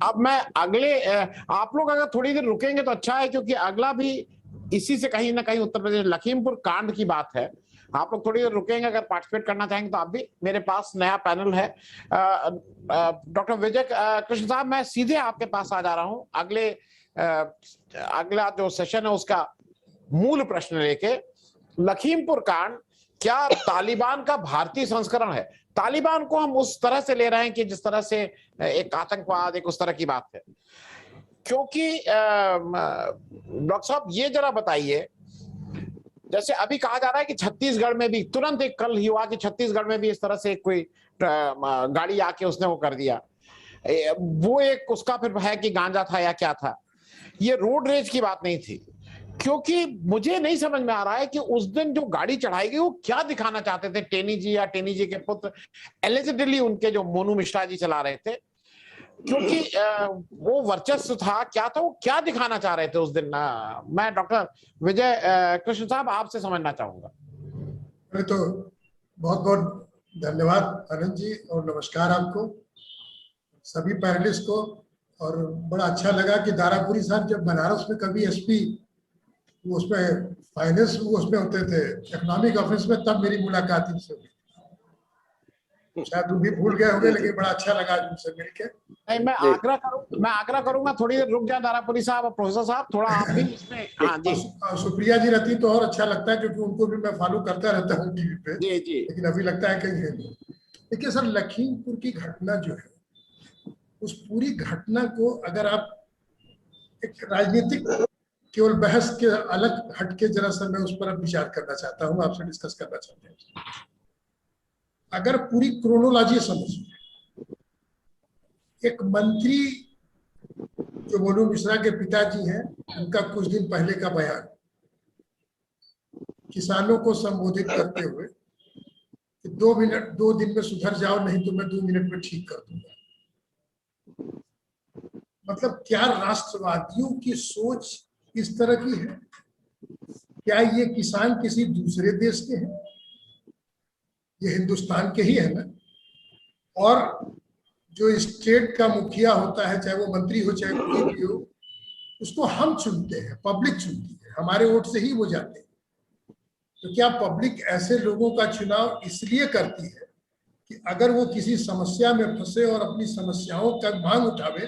अब मैं आप लोग अगर थोड़ी देर रुकेंगे तो अच्छा है, क्योंकि अगला भी इसी से कहीं ना कहीं उत्तर प्रदेश लखीमपुर कांड की बात है। आप लोग थोड़ी देर रुकेंगे, अगर पार्टिसिपेट करना चाहेंगे तो आप भी। मेरे पास नया पैनल है। डॉक्टर विजय कृष्ण साहब, मैं सीधे आपके पास आ जा रहा हूं अगला जो सेशन है उसका मूल प्रश्न लेके। लखीमपुर कांड क्या तालिबान का भारतीय संस्करण है? तालिबान को हम उस तरह से ले रहे हैं कि जिस तरह से एक आतंकवाद, एक उस तरह की बात है। क्योंकि डॉक्टर साहब ये जरा बताइए, जैसे अभी कहा जा रहा है कि छत्तीसगढ़ में भी तुरंत एक कल ही हुआ कि छत्तीसगढ़ में भी इस तरह से कोई गाड़ी आके उसने वो कर दिया। वो एक उसका फिर है कि गांजा था या क्या था। ये रोड रेज की बात नहीं थी, क्योंकि मुझे नहीं समझ में आ रहा है कि उस दिन जो गाड़ी चढ़ाई गई वो क्या दिखाना चाहते थे टेनी जी या टेनी जी के पुत्र एलिजिडली उनके जो मोनू मिश्रा जी चला रहे थे। क्योंकि वो वर्चस्व था, क्या था, वो क्या दिखाना चाह रहे थे उस दिन। मैं डॉक्टर विजय कृष्ण साहब आपसे समझना चाहूंगा। तो बहुत बहुत धन्यवाद आनंद जी, और नमस्कार आपको सभी पैनलिस्ट को। और बड़ा अच्छा लगा कि दारापुरी साहब जब बनारस में कभी एसपी वो उसमें फाइनेंस वो उसमें होते थे इकोनॉमिक ऑफिस में, तब मेरी मुलाकात इनसे हुई। शायद वो भी भूल गए होंगे, लेकिन बड़ा अच्छा लगा उनसे मिलके। नहीं, मैं आग्रह करूंगा थोड़ी देर रुक जाए दारापुरी साहब और प्रोफेसर साहब, थोड़ा आप भी इसमें। हाँ जी। सुप्रिया जी रहती तो और अच्छा लगता है, क्योंकि उनको भी मैं फॉलो करता रहता हूँ टीवी पे। जी जी। लेकिन अभी लगता है कहीं है नहीं। देखिए सर, लखीमपुर की घटना जो है, उस पूरी घटना को अगर आप एक राजनीतिक केवल बहस के अलग हटके जरा सा मैं उस पर अब विचार करना चाहता हूँ, आपसे डिस्कस करना चाहता हूँ। अगर पूरी क्रोनोलॉजी समझ, एक मंत्री जो मोनू मिश्रा के पिताजी हैं, उनका कुछ दिन पहले का बयान किसानों को संबोधित करते हुए कि 2 दिन में सुधर जाओ, नहीं तो मैं 2 मिनट में ठीक कर दूंगा। मतलब क्या राष्ट्रवादियों की सोच इस तरह की है? क्या ये किसान किसी दूसरे देश के हैं? ये हिंदुस्तान के ही है ना। और जो स्टेट का मुखिया होता है, चाहे वो मंत्री हो चाहे कोई भी हो, उसको हम चुनते हैं, पब्लिक चुनती है, हमारे वोट से ही वो जाते हैं। तो क्या पब्लिक ऐसे लोगों का चुनाव इसलिए करती है कि अगर वो किसी समस्या में फंसे और अपनी समस्याओं का मांग उठावे,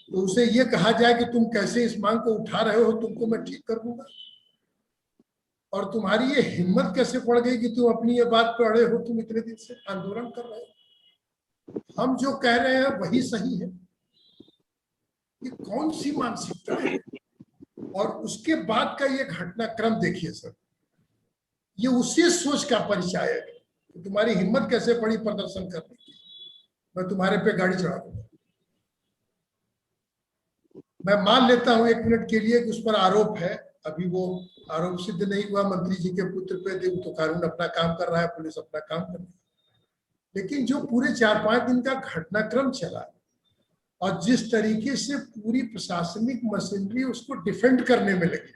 तो उसे ये कहा जाए कि तुम कैसे इस मांग को उठा रहे हो, तुमको मैं ठीक कर दूंगा। और तुम्हारी ये हिम्मत कैसे पड़ गई कि तुम अपनी ये बात पे अड़े हो, तुम इतने दिन से आंदोलन कर रहे हो, हम जो कह रहे हैं वही सही है। ये कौन सी मानसिकता है? और उसके बाद का ये घटनाक्रम देखिए सर, ये उसी सोच का परिचायक है कि तुम्हारी हिम्मत कैसे पड़ी प्रदर्शन करने की, मैं तुम्हारे पे गाड़ी चढ़ा दूंगा। मैं मान लेता हूं 1 मिनट के लिए कि उस पर आरोप है, अभी वो आरोप सिद्ध नहीं हुआ मंत्री जी के पुत्र पे, तो कानून अपना काम कर रहा है, पुलिस अपना काम कर रही है। लेकिन जो पूरे 4-5 दिन का घटनाक्रम चला और जिस तरीके से पूरी प्रशासनिक मशीनरी उसको डिफेंड करने में लगी,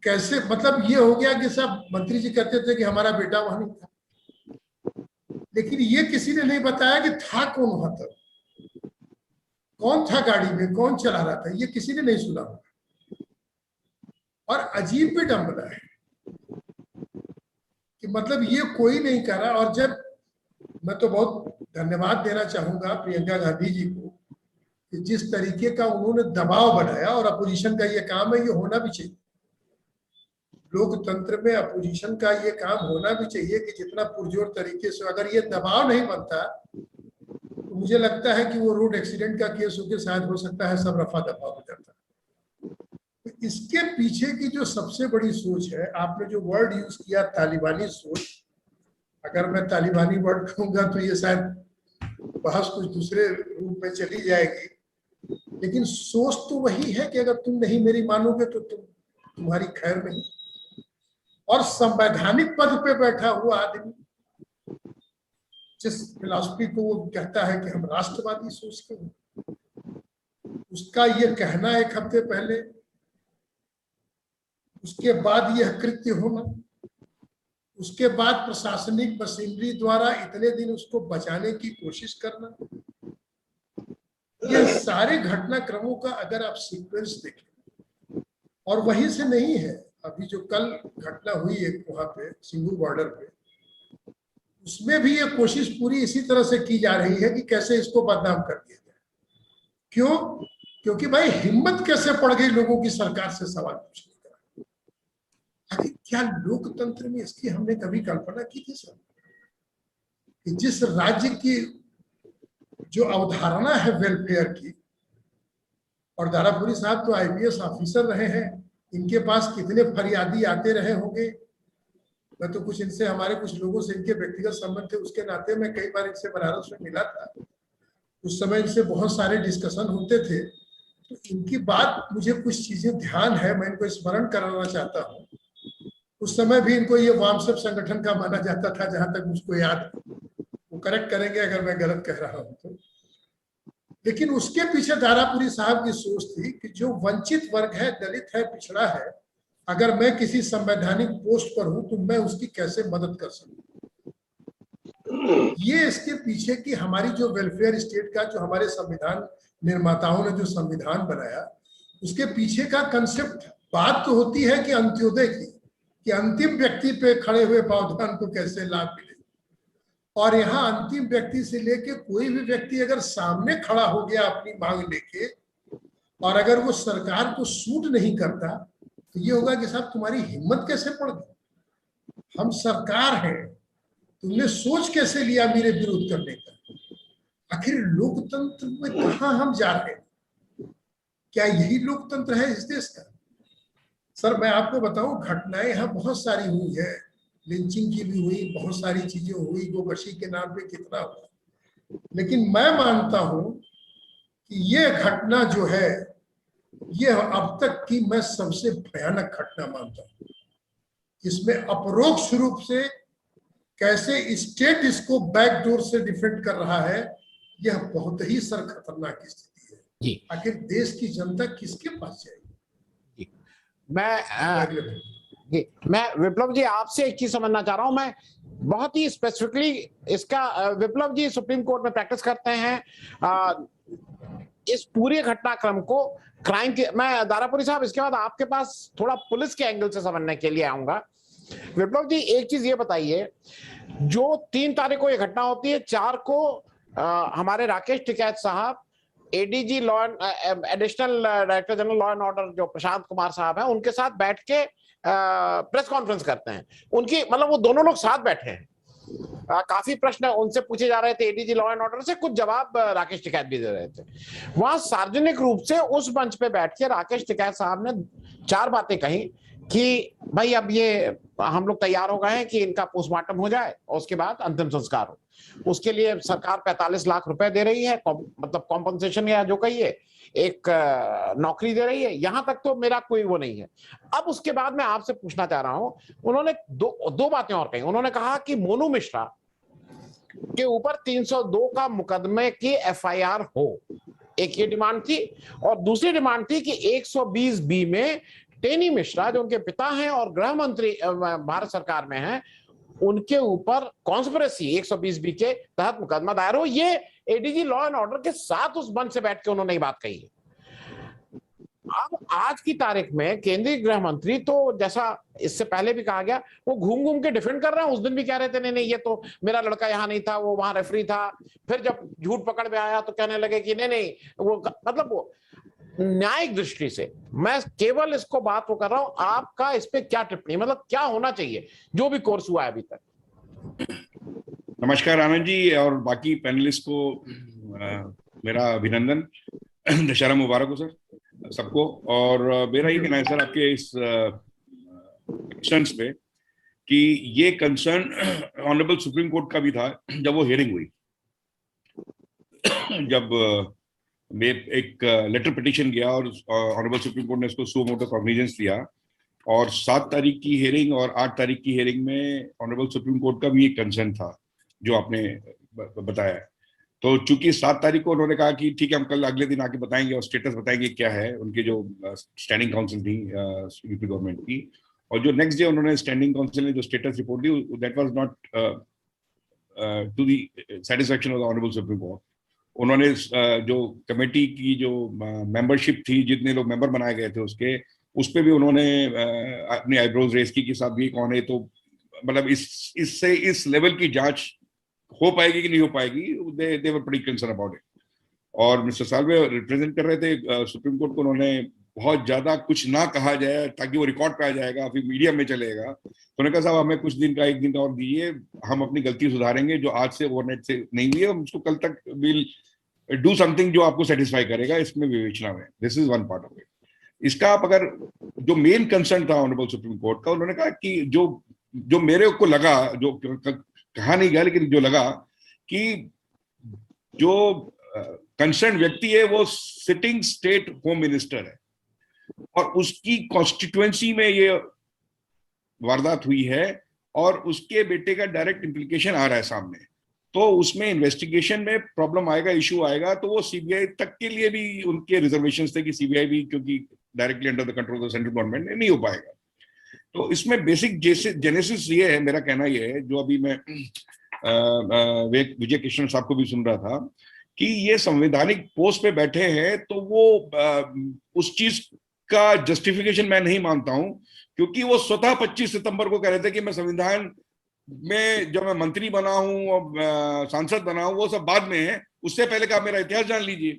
कैसे, मतलब ये हो गया कि सब मंत्री जी कहते थे कि हमारा बेटा वहां नहीं था, लेकिन ये किसी ने नहीं बताया कि था कौन वहां तक, कौन था गाड़ी में, कौन चला रहा था, ये किसी ने नहीं सुना होगा। और अजीब विडंबना है कि मतलब ये कोई नहीं कर रहा। और जब मैं तो बहुत धन्यवाद देना चाहूंगा प्रियंका गांधी जी को कि जिस तरीके का उन्होंने दबाव बनाया, और अपोजिशन का ये काम है, ये होना भी चाहिए लोकतंत्र में, अपोजिशन का ये काम होना भी चाहिए कि जितना पुरजोर तरीके से, अगर ये दबाव नहीं बनता तो मुझे लगता है कि वो रोड एक्सीडेंट का केस होकर शायद हो सकता है सब रफा दफा हो जाता। तो इसके पीछे की जो सबसे बड़ी सोच है, आपने जो वर्ड यूज किया तालिबानी सोच, अगर मैं तालिबानी वर्ड कहूंगा तो ये शायद बहस कुछ दूसरे रूप में चली जाएगी, लेकिन सोच तो वही है कि अगर तुम नहीं मेरी मानोगे तो तुम्हारी खैर नहीं। और संवैधानिक पद पे बैठा हुआ आदमी जिस फिलॉसफी को वो कहता है कि हम राष्ट्रवादी सोचते हैं, उसका ये कहना 1 हफ्ते पहले, उसके बाद यह कृत्य होना, उसके बाद प्रशासनिक मशीनरी द्वारा इतने दिन उसको बचाने की कोशिश करना, ये सारे घटनाक्रमों का अगर आप सीक्वेंस देखें, और वहीं से नहीं है, अभी जो कल घटना हुई एक वहां पे सिंगू बॉर्डर पे, उसमें भी ये कोशिश पूरी इसी तरह से की जा रही है कि कैसे इसको बदनाम कर दिया जाए। क्यों? क्योंकि भाई हिम्मत कैसे पड़ गई लोगों की सरकार से सवाल पूछने का। आखिर क्या लोकतंत्र में इसकी हमने कभी कल्पना की थी सर, कि जिस राज्य की जो अवधारणा है वेलफेयर की, और दारापुरी साहब तो आईपीएस ऑफिसर रहे हैं, इनके पास कितने फरियादी आते रहे होंगे। मैं तो कुछ इनसे, हमारे कुछ लोगों से इनके व्यक्तिगत संबंध थे, उसके नाते मैं कई बार इनसे बनारस में मिला था। उस समय इनसे बहुत सारे डिस्कशन होते थे, तो इनकी बात मुझे कुछ चीजें ध्यान है, मैं इनको स्मरण कराना चाहता हूँ। उस समय भी इनको ये वामसप संगठन का माना जाता था, जहां तक मुझको याद है। वो करेक्ट करेंगे अगर मैं गलत कह रहा हूं तो। लेकिन उसके पीछे दारापुरी साहब की सोच थी कि जो वंचित वर्ग है, दलित है, पिछड़ा है, अगर मैं किसी संवैधानिक पोस्ट पर हूं तो मैं उसकी कैसे मदद कर सकूं। ये इसके पीछे की हमारी जो वेलफेयर स्टेट का, जो हमारे संविधान निर्माताओं ने जो संविधान बनाया, उसके पीछे का कंसेप्ट। बात तो होती है कि अंत्योदय की, कि अंतिम व्यक्ति पे खड़े हुए प्रावधान को कैसे लाभ मिले। और यहाँ अंतिम व्यक्ति से लेके कोई भी व्यक्ति अगर सामने खड़ा हो गया अपनी मांग लेके, और अगर वो सरकार को सूट नहीं करता, तो ये होगा कि साहब तुम्हारी हिम्मत कैसे पड़ गई, हम सरकार हैं, तुमने सोच कैसे लिया मेरे विरोध करने का। आखिर लोकतंत्र में कहां हम जा रहे हैं? क्या यही लोकतंत्र है इस देश का? सर मैं आपको बताऊं, घटनाएं यहाँ बहुत सारी हुई है, लिंचिंग की भी हुई, बहुत सारी चीजें हुई, गोकशी के नाम पे कितना हुआ। लेकिन मैं मानता हूं कि ये घटना जो है, ये अब तक की मैं सबसे भयानक घटना मानता हूं। इसमें अपरोक्ष रूप से कैसे स्टेट इसको बैकडोर से डिफेंड कर रहा है, यह बहुत ही सर खतरनाक स्थिति है जी। आखिर देश की जनता किसके पास जाएगी? मैं विप्लव जी आपसे एक चीज समझना चाह रहा हूं। मैं बहुत ही स्पेसिफिकली इसका, विप्लव जी सुप्रीम कोर्ट में प्रैक्टिस करते हैं, इस पूरे घटनाक्रम को क्राइम के, मैं दारापुरी साहब इसके बाद आपके पास थोड़ा पुलिस के एंगल से समझने के लिए आऊंगा। विप्लव जी एक चीज ये बताइए, जो 3 तारीख को ये घटना होती है, 4 को हमारे राकेश टिकैत साहब ADG law additional director general law and order जो प्रशांत कुमार साहब हैं, उनके साथ बैठ के प्रेस कॉन्फ्रेंस करते हैं। उनकी मतलब वो दोनों लोग साथ बैठे हैं, काफी प्रश्न उनसे पूछे जा रहे थे एडीजी लॉ एंड ऑर्डर से, कुछ जवाब राकेश टिकैत भी दे रहे थे। वहां सार्वजनिक रूप से उस मंच पे बैठ के राकेश टिकैत साहब ने 4 बातें कही कि भाई अब ये हम लोग तैयार हो गए हैं कि इनका पोस्टमार्टम हो जाए और उसके बाद अंतिम संस्कार हो। उसके लिए सरकार 45 लाख रुपए दे रही है, मतलब कॉम्पनसेशन या जो कहिए, एक नौकरी दे रही है। यहां तक तो मेरा कोई वो नहीं है। अब उसके बाद मैं आपसे पूछना चाह रहा हूं, उन्होंने दो बातें और कही। उन्होंने कहा कि मोनू मिश्रा के ऊपर 302 का मुकदमे की एफआईआर हो, एक ये डिमांड थी। और दूसरी डिमांड थी कि 120 बी में टेनी मिश्रा जो उनके पिता हैं और गृह मंत्री भारत सरकार में हैं, उनके ऊपर कॉन्स्पिरेसी 120 बी के तहत मुकदमा दायर हो। ये एडीजी लॉ एंड ऑर्डर के साथ उस मंच से बैठ के उन्होंने ये बात कही है। अब आज की तारीख में केंद्रीय गृह मंत्री तो, जैसा इससे पहले भी कहा गया, वो घूम घूम के डिफेंड कर रहे हैं। उस दिन भी कह रहे थे नहीं नहीं ये तो मेरा लड़का यहाँ नहीं था, वो वहां रेफरी था। फिर जब झूठ पकड़ में आया तो कहने लगे कि नहीं नहीं वो, मतलब वो न्यायिक दृष्टि से मैं केवल इसको बात वो कर रहा हूं, आपका इस पे क्या टिप्पणी, मतलब क्या होना चाहिए जो भी कोर्स हुआ है अभी तक? नमस्कार आनंद जी और बाकी पैनलिस्ट को मेरा अभिनंदन, दशहरा मुबारक हो सर सबको। और मेरा ये कहना है सर आपके इस कंसर्न्स पे कि ये कंसर्न ऑनरेबल सुप्रीम कोर्ट का भी था जब वो हियरिंग हुई, जब एक लेटर पिटीशन गया और ऑनरेबल सुप्रीम कोर्ट ने इसको सो मोटो कॉग्निजेंस लिया। और 7 तारीख की हियरिंग और 8 तारीख की हियरिंग में ऑनरेबल सुप्रीम कोर्ट का भी एक कंसर्न था जो आपने बताया। तो चूंकि 7 तारीख को उन्होंने कहा कि ठीक है हम कल अगले दिन आके बताएंगे और स्टेटस बताएंगे क्या है, उनके जो स्टैंडिंग काउंसिल थी यूपी गवर्नमेंट की, और जो नेक्स्ट डे उन्होंने स्टैंडिंग काउंसिल ने जो स्टेटस रिपोर्ट दी, that was not to the satisfaction of the honourable supreme court. उन्होंने जो कमेटी की जो मेंबरशिप थी, जितने लोग मेंबर बनाए गए थे उसके, उस पे भी उन्होंने अपनी आईब्रोज रेस की कि साहब ये कौन है। तो मतलब इससे इस लेवल की जांच हो पाएगी कि नहीं हो पाएगी, they were pretty concerned about it. और मिस्टर साल्वे रिप्रेजेंट कर रहे थे सुप्रीम कोर्ट को, उन्होंने बहुत ज्यादा कुछ ना कहा जाए ताकि वो रिकॉर्ड पे आ जाएगा, फिर मीडिया में चलेगा। तो उन्होंने कहा साहब हमें कुछ दिन का, 1 दिन का और दीजिए, हम अपनी गलती सुधारेंगे जो आज से ओवरनाइट से नहीं हुई है, हम उसको कल तक विल डू समथिंग जो आपको सेटिस्फाई करेगा, इसमें विवेचना में। This is one part of it. इसका आप अगर जो मेन कंसर्न था ऑनरेबल सुप्रीम कोर्ट का, उन्होंने कहा कि जो मेरे को लगा, जो कहा नहीं गया लेकिन जो लगा, कि जो कंसर्न व्यक्ति है वो सिटिंग स्टेट होम मिनिस्टर है और उसकी कॉन्स्टिट्यूएंसी में ये वारदात हुई है और उसके बेटे का डायरेक्ट इंप्लीकेशन आ रहा है सामने, तो उसमें इन्वेस्टिगेशन में प्रॉब्लम आएगा, इशू आएगा। तो वो सीबीआई तक के लिए भी उनके रिजर्वेशंस थे कि सीबीआई भी, क्योंकि directly under the control of the central government, नहीं हो पाएगा। तो इसमें बेसिक जेनेसिस ये है, मेरा कहना ये है, जो अभी मैं विजय कृष्ण साहब को भी सुन रहा था, कि ये संवैधानिक पोस्ट पे बैठे हैं, तो वो उस चीज का जस्टिफिकेशन मैं नहीं मानता हूं, क्योंकि वो स्वतः 25 सितंबर को कह रहे थे कि मैं संविधान में जब मैं मंत्री बना हूं और सांसद बना हूं वो सब बाद में है, उससे पहले का मेरा इतिहास जान लीजिए।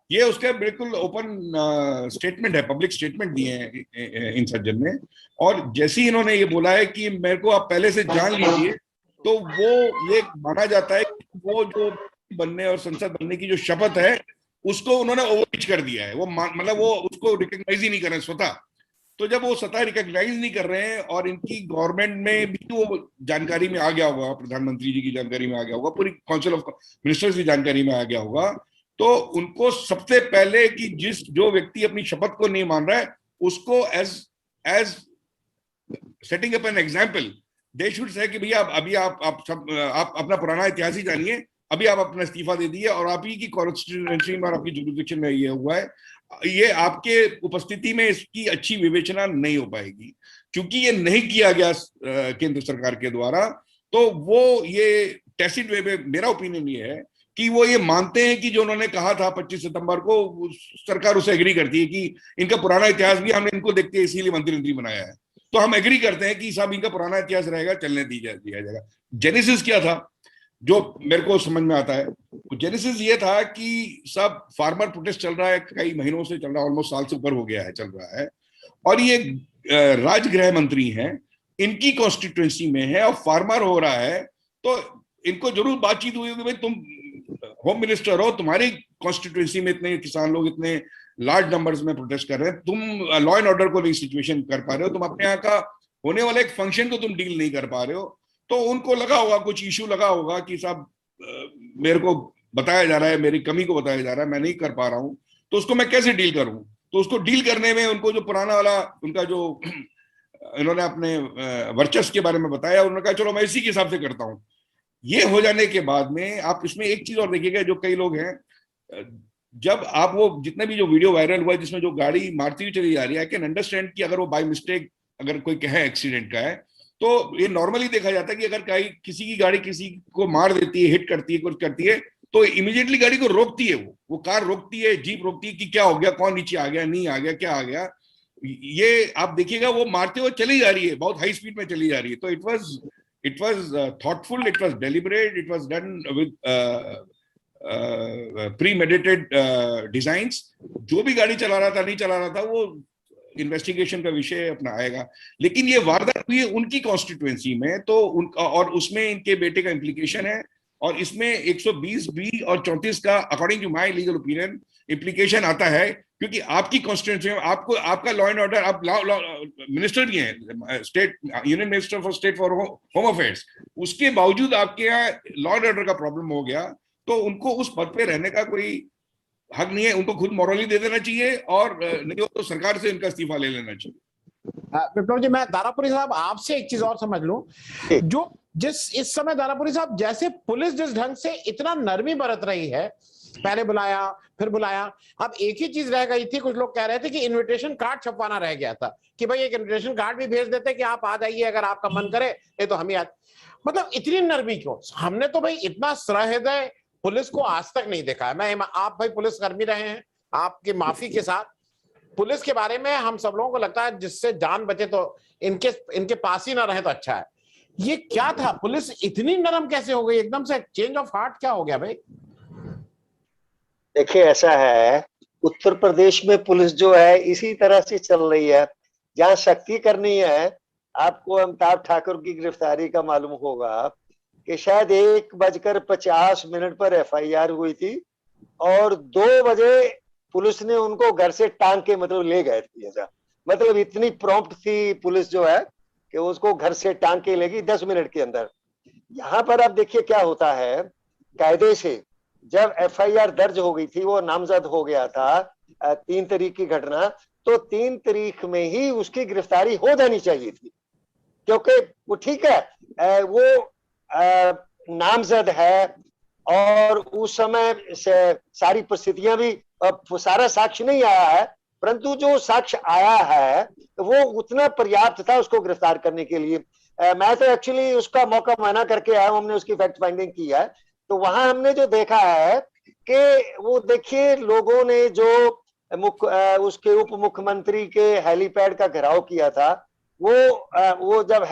ये उसके बिल्कुल ओपन स्टेटमेंट है, पब्लिक स्टेटमेंट दिए हैं इन सज्जन ने। और जैसे ही इन्होंने ये बोला है कि मेरे को आप पहले से जान लीजिए, तो वो ये माना जाता है कि वो जो बनने और संसद बनने की जो शपथ है उसको उन्होंने ओवररीच कर दिया है। वो मतलब वो उसको रिकॉग्नाइज ही नहीं कर रहे स्वतः। तो जब वो स्वतः रिकॉग्नाइज नहीं कर रहे हैं और इनकी गवर्नमेंट में भी वो जानकारी में आ गया होगा, प्रधानमंत्री जी की जानकारी में आ गया होगा, पूरी काउंसिल ऑफ मिनिस्टर्स की जानकारी में आ गया होगा, तो उनको सबसे पहले कि जो व्यक्ति अपनी शपथ को नहीं मान रहा है उसको as setting up an example they should say कि भैया अभी आप अपना पुराना इतिहास ही जानिए, अभी आप अपना इस्तीफा दे दिए और आप ही की कॉन्स्टिट्यूएंसी में और आपकी जुरिडिक्शन में ये हुआ है, ये आपके उपस्थिति में इसकी अच्छी विवेचना नहीं हो पाएगी। क्योंकि ये नहीं किया गया केंद्र सरकार के द्वारा, तो वो ये टैसिट वे में, मेरा ओपिनियन ये है कि वो ये मानते हैं कि जो उन्होंने कहा था 25 सितंबर को, सरकार उसे एग्री करती है कि इनका पुराना इतिहास भी हमने इनको देखते हैं इसीलिए मंत्री बनाया है, तो हम एग्री करते हैं कि साहब इनका पुराना इतिहास रहेगा, चलने दिया जाएगा। जेनेसिस क्या था जो मेरे को समझ में आता है, जेनेसिस ये था कि सब फार्मर प्रोटेस्ट चल रहा है, कई महीनों से चल रहा है, ऑलमोस्ट साल से ऊपर हो गया है, चल रहा है, और ये राजगृह मंत्री हैं, इनकी कॉन्स्टिट्यूएंसी में है और फार्मर हो रहा है, तो इनको जरूर बातचीत हुई होगी, भाई तुम होम मिनिस्टर हो, तुम्हारी कॉन्स्टिट्यूएंसी में इतने किसान लोग इतने लार्ज नंबर्स में प्रोटेस्ट कर रहे हैं, तुम लॉ एंड ऑर्डर को नहीं सिचुएशन कर पा रहे हो, तुम अपने यहाँ का होने वाले एक फंक्शन को तुम डील नहीं कर पा रहे हो, तो उनको लगा होगा, कुछ इश्यू लगा होगा कि साहब मेरे को बताया जा रहा है, मेरी कमी को बताया जा रहा है, मैं नहीं कर पा रहा हूं, तो उसको मैं कैसे डील करूं। तो उसको डील करने में उनको जो पुराना वाला उनका जो इन्होंने अपने वर्चस्व के बारे में बताया, उन्होंने कहा चलो मैं इसी के हिसाब से करता हूं। ये हो जाने के बाद में आप इसमें एक चीज और देखिएगा, जो कई लोग हैं, जब आप वो जितने भी जो वीडियो वायरल हुआ है जिसमें जो गाड़ी मारती हुई चली जा रही है, आई कैन अंडरस्टैंड कि अगर वो बाय मिस्टेक अगर कोई कहे एक्सीडेंट का है, तो ये नॉर्मली देखा जाता है कि अगर किसी की गाड़ी किसी को मार देती है, हिट करती है, कुछ करती है, तो इमीडिएटली गाड़ी को रोकती है, वो कार रोकती है, जीप रोकती है कि क्या हो गया, कौन नीचे आ गया, नहीं आ गया, क्या आ गया। ये आप देखिएगा वो मारते हुए चली जा रही है, बहुत हाई स्पीड में चली जा रही है। तो it was thoughtful, it was deliberate, it was done with premeditated designs. जो भी गाड़ी चला रहा था, नहीं चला रहा था, वो इन्वेस्टिगेशन का विषय अपना आएगा। लेकिन ये वारदात हुई है उनकी कॉन्स्टिट्यूएंसी में, तो उनका और उसमें इनके बेटे का इम्प्लीकेशन है, और इसमें 120 बी और 34 का according to my legal opinion implication आता है, क्योंकि आपकी कॉन्स्टिट्यूएंसी में आपको आपका लॉ एंड ऑर्डर, आप मिनिस्टर भी हैं, state union minister for state for home affairs, उसके बावजूद आपके यहाँ लॉ एंड ऑर्डर का प्रॉब्लम हो गया, तो उनको उस पद पे रहने का कोई हक नहीं है, उनको खुद मॉरली दे देना चाहिए, और नहीं हो तो सरकार से इनका इस्तीफा ले लेना चाहिए। विप्लव जी, मैं दारापुरी साहब आपसे एक चीज और समझ लूं, जो इस समय दारापुरी साहब, जैसे पुलिस जिस ढंग से इतना नरमी बरत रही है, पहले बुलाया फिर बुलाया, अब एक ही चीज रह गई थी, कुछ लोग कह रहे थे कि इनविटेशन कार्ड छपवाना रह गया था, कि भाई एक इनविटेशन कार्ड भी भेज देते कि आप आ जाइए अगर आपका मन करे, नहीं तो हम ही मतलब इतनी नरमी क्यों? हमने तो भाई इतना सहृदय पुलिस को आज तक नहीं देखा है। आप भाई पुलिस कर्मी रहे हैं, आपकी माफी के साथ पुलिस के बारे में हम सब लोगों को लगता है जिससे जान बचे तो इनके पास ही ना रहे तो अच्छा है। ये क्या था, पुलिस इतनी नरम कैसे हो गई एकदम से, चेंज ऑफ हार्ट क्या हो गया भाई? देखिए ऐसा है, उत्तर प्रदेश में पुलिस जो है इसी तरह से चल रही है। जहां सख्ती करनी है, आपको अमिताभ ठाकुर की गिरफ्तारी का मालूम होगा कि शायद 1:50 पर एफआईआर हुई थी और 2 बजे पुलिस ने उनको घर से टांग के मतलब ले गए थे। ऐसा मतलब इतनी प्रॉम्प्ट थी पुलिस जो है कि उसको घर से टांग के लेगी 10 मिनट के अंदर। यहाँ पर आप देखिए क्या होता है, कायदे से जब एफआईआर दर्ज हो गई थी, वो नामजद हो गया था 3 तारीख की घटना, तो 3 तारीख में ही उसकी गिरफ्तारी हो जानी चाहिए थी, क्योंकि वो ठीक है वो नामजद है और उस समय से सारी परिस्थितियां भी, सारा साक्ष्य नहीं आया है, परंतु जो साक्ष्य आया है वो उतना पर्याप्त था उसको गिरफ्तार करने के लिए। मैं तो एक्चुअली उसका मौका मना करके आया हूं, हमने उसकी फैक्ट फाइंडिंग की है। तो वहां हमने जो देखा है कि वो देखिए लोगों ने जो उसके उप मुख्यमंत्री के हेलीपैड का घेराव किया था, वो जब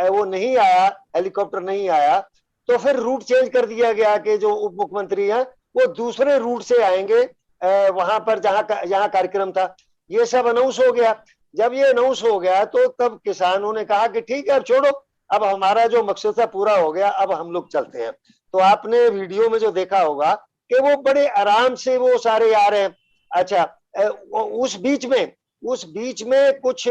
वो नहीं आया, हेलीकॉप्टर नहीं आया, तो फिर रूट चेंज कर दिया गया कि जो उप मुख्यमंत्री हैं वो दूसरे रूट से आएंगे वहां पर जहां कार्यक्रम था। ये सब अनाउंस हो गया। जब ये अनाउंस हो गया तो तब किसानों ने कहा कि ठीक है अब छोड़ो, अब हमारा जो मकसद था पूरा हो गया, अब हम लोग चलते हैं। तो आपने वीडियो में जो देखा होगा कि वो बड़े आराम से वो सारे आ रहे हैं। अच्छा, उस बीच में कुछ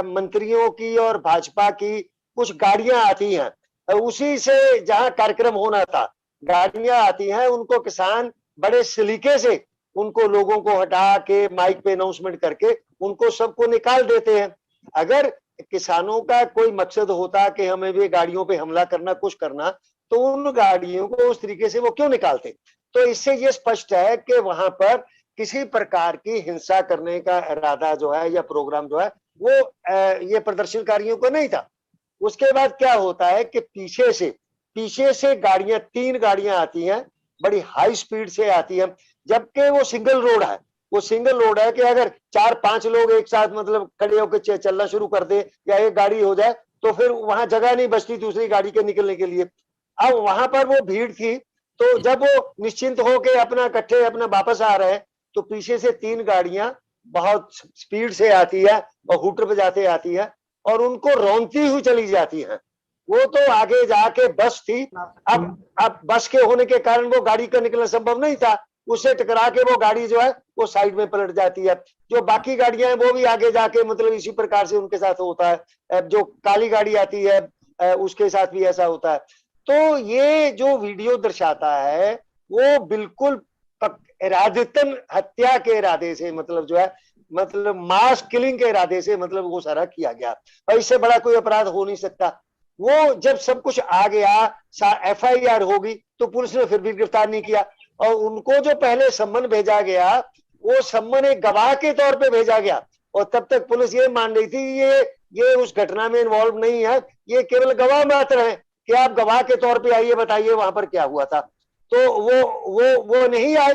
मंत्रियों की और भाजपा की कुछ गाड़ियां आती हैं, उसी से जहां कार्यक्रम होना था गाड़ियां आती हैं, उनको किसान बड़े सलीके से उनको लोगों को हटा के माइक पे अनाउंसमेंट करके उनको सबको निकाल देते हैं। अगर किसानों का कोई मकसद होता कि हमें भी गाड़ियों पे हमला करना, कुछ करना, तो उन गाड़ियों को उस तरीके से वो क्यों निकालते? तो इससे ये स्पष्ट है कि वहां पर किसी प्रकार की हिंसा करने का इरादा जो है या प्रोग्राम जो है वो ये प्रदर्शनकारियों को नहीं था। उसके बाद क्या होता है कि पीछे से गाड़ियां, 3 गाड़ियां आती हैं, बड़ी हाई स्पीड से आती हैं, जबकि वो सिंगल रोड है। वो सिंगल रोड है कि अगर 4-5 लोग एक साथ मतलब खड़े होकर चलना शुरू कर दे या एक गाड़ी हो जाए तो फिर वहां जगह नहीं बचती दूसरी गाड़ी के निकलने के लिए। अब वहां पर वो भीड़ थी, तो जब वो निश्चिंत होके अपना इकट्ठे अपना वापस आ रहे हैं तो पीछे से 3 गाड़ियां बहुत स्पीड से आती है और हूटर बजाते आती है और उनको रौंदती हुई चली जाती है। वो तो आगे जाके बस थी, अब बस के होने के कारण वो गाड़ी का निकलना संभव नहीं था, उससे टकरा के वो गाड़ी जो है वो साइड में पलट जाती है। जो बाकी गाड़ियां हैं वो भी आगे जाके मतलब इसी प्रकार से उनके साथ होता है। जो काली गाड़ी आती है उसके साथ भी ऐसा होता है। तो ये जो वीडियो दर्शाता है वो बिल्कुल इरादतन हत्या के इरादे से मतलब जो है मतलब मास किलिंग के इरादे से मतलब वो सारा किया गया, और इससे बड़ा कोई अपराध हो नहीं सकता। वो जब सब कुछ आ गया, एफआईआर होगी, तो पुलिस ने फिर भी गिरफ्तार नहीं किया और उनको जो पहले सम्मन भेजा गया वो सम्मन एक गवाह के तौर पे भेजा गया और तब तक पुलिस ये मान रही थी ये उस घटना में इन्वॉल्व नहीं है, ये केवल गवाह मात्र है कि आप गवाह के तौर पे आइए, बताइए वहां पर क्या हुआ था। तो वो नहीं आए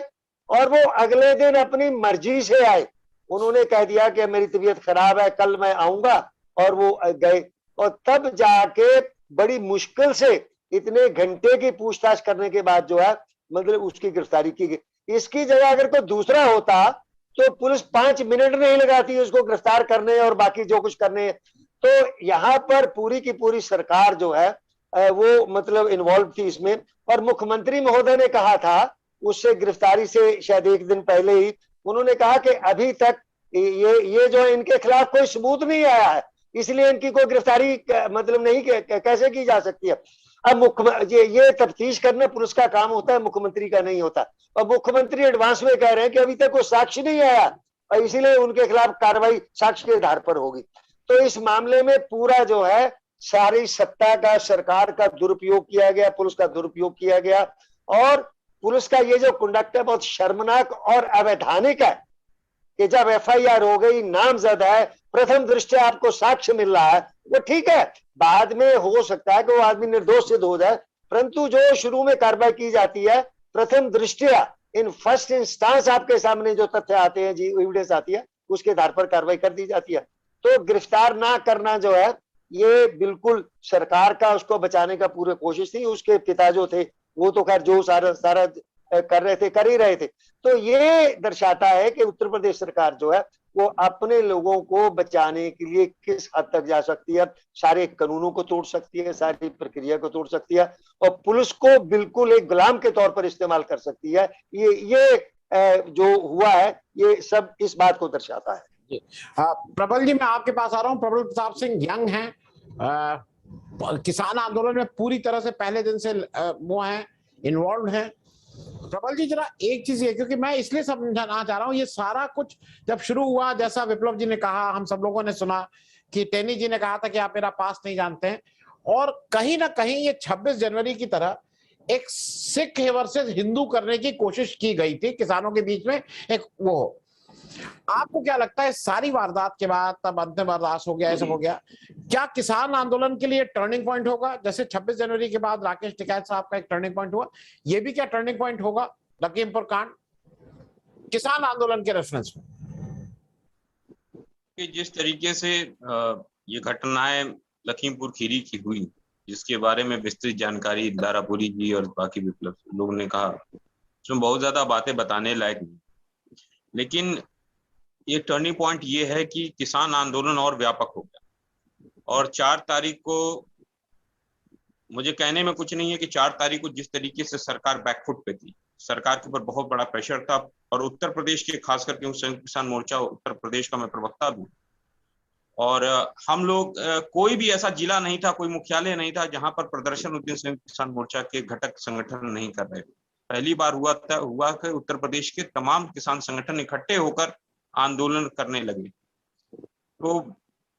और वो अगले दिन अपनी मर्जी से आए। उन्होंने कह दिया कि मेरी तबीयत खराब है, कल मैं आऊंगा, और वो गए। और तब जाके बड़ी मुश्किल से इतने घंटे की पूछताछ करने के बाद जो है मतलब उसकी गिरफ्तारी की गई। इसकी जगह अगर कोई दूसरा होता तो पुलिस 5 मिनट नहीं लगाती उसको गिरफ्तार करने और बाकी जो कुछ करने। तो यहाँ पर पूरी की पूरी सरकार जो है वो मतलब इन्वॉल्व थी इसमें। और मुख्यमंत्री महोदय ने कहा था उससे गिरफ्तारी से शायद 1 दिन पहले ही, उन्होंने कहा कि अभी तक ये जो इनके खिलाफ कोई सबूत नहीं आया है, इसलिए इनकी कोई गिरफ्तारी मतलब नहीं कैसे की जा सकती है। अब ये तफ्तीश करना पुलिस का काम होता है, मुख्यमंत्री का नहीं होता। और मुख्यमंत्री एडवांस में कह रहे हैं कि अभी तक कोई साक्ष्य नहीं आया और इसीलिए उनके खिलाफ कार्रवाई साक्ष्य के आधार पर होगी। तो इस मामले में पूरा जो है सारी सत्ता का, सरकार का दुरुपयोग किया गया, पुलिस का दुरुपयोग किया गया। और पुलिस का ये जो कंडक्ट है बहुत शर्मनाक और अवैधानिक है कि जब एफआईआर हो गई, नामजद है, प्रथम दृष्टया आपको साक्ष्य मिल रहा है, वो ठीक है, बाद में हो सकता है कि वो आदमी निर्दोष सिद्ध हो जाए, परंतु जो शुरू में कार्रवाई की जाती है प्रथम दृष्टया इन फर्स्ट इंस्टांस आपके सामने जो तथ्य आते हैं जी, एविडेंस आती है, उसके आधार पर कार्रवाई कर दी जाती है। तो गिरफ्तार ना करना जो है ये बिल्कुल सरकार का उसको बचाने का पूरी कोशिश थी। उसके पिता जो थे वो तो खैर जो सारा कर रहे थे, कर ही रहे थे। तो ये दर्शाता है कि उत्तर प्रदेश सरकार जो है वो अपने लोगों को बचाने के लिए किस हद तक जा सकती है, सारे कानूनों को तोड़ सकती है, सारी प्रक्रिया को तोड़ सकती है और पुलिस को बिल्कुल एक गुलाम के तौर पर इस्तेमाल कर सकती है। ये जो हुआ है ये सब इस बात को दर्शाता है। प्रबल जी, मैं आपके पास आ रहा हूँ। प्रबल प्रताप सिंह यंग हैं, किसान आंदोलन में पूरी तरह से पहले दिन से वो हैं, इन्वॉल्व हैं। प्रबल जी, जरा एक चीज है, क्योंकि मैं इसलिए समझाना चाह रहा हूँ, ये सारा कुछ जब शुरू हुआ, जैसा विप्लव जी ने कहा, हम सब लोगों ने सुना कि टेनी जी ने कहा था कि आप मेरा पास नहीं जानते हैं, और कहीं ना कहीं ये 26 जनवरी की तरह एक सिख वर्सेस हिंदू करने की कोशिश की गई थी किसानों के बीच में। एक वो, आपको क्या लगता है सारी वारदात के बाद, तब अंतिम अरदास हो गया, ये सब हो गया, क्या किसान आंदोलन के लिए टर्निंग पॉइंट होगा? जैसे 26 जनवरी के बाद राकेश टिकैत साहब का एक टर्निंग पॉइंट हुआ, ये भी क्या टर्निंग पॉइंट होगा लखीमपुर कांड किसान आंदोलन के रेफरेंस में? जिस तरीके से ये घटनाएं लखीमपुर खीरी की हुई, जिसके बारे में विस्तृत जानकारी दारापुरी जी और बाकी विप्लव लोगों ने कहा, उसमें बहुत ज्यादा बातें बताने लायक नहीं, लेकिन एक टर्निंग पॉइंट ये है कि किसान आंदोलन और व्यापक हो गया। और 4 तारीख को, मुझे कहने में कुछ नहीं है कि 4 तारीख को जिस तरीके से सरकार बैकफुट पे थी, सरकार के ऊपर बहुत बड़ा प्रेशर था, और उत्तर प्रदेश के खास करके संयुक्त किसान मोर्चा उत्तर प्रदेश का मैं प्रवक्ता भी, और हम लोग कोई भी ऐसा जिला नहीं था, कोई मुख्यालय नहीं था जहां पर प्रदर्शन उस दिन संयुक्त किसान मोर्चा के घटक संगठन नहीं कर रहे। पहली बार हुआ कि उत्तर प्रदेश के तमाम किसान संगठन इकट्ठे होकर आंदोलन करने लगे। तो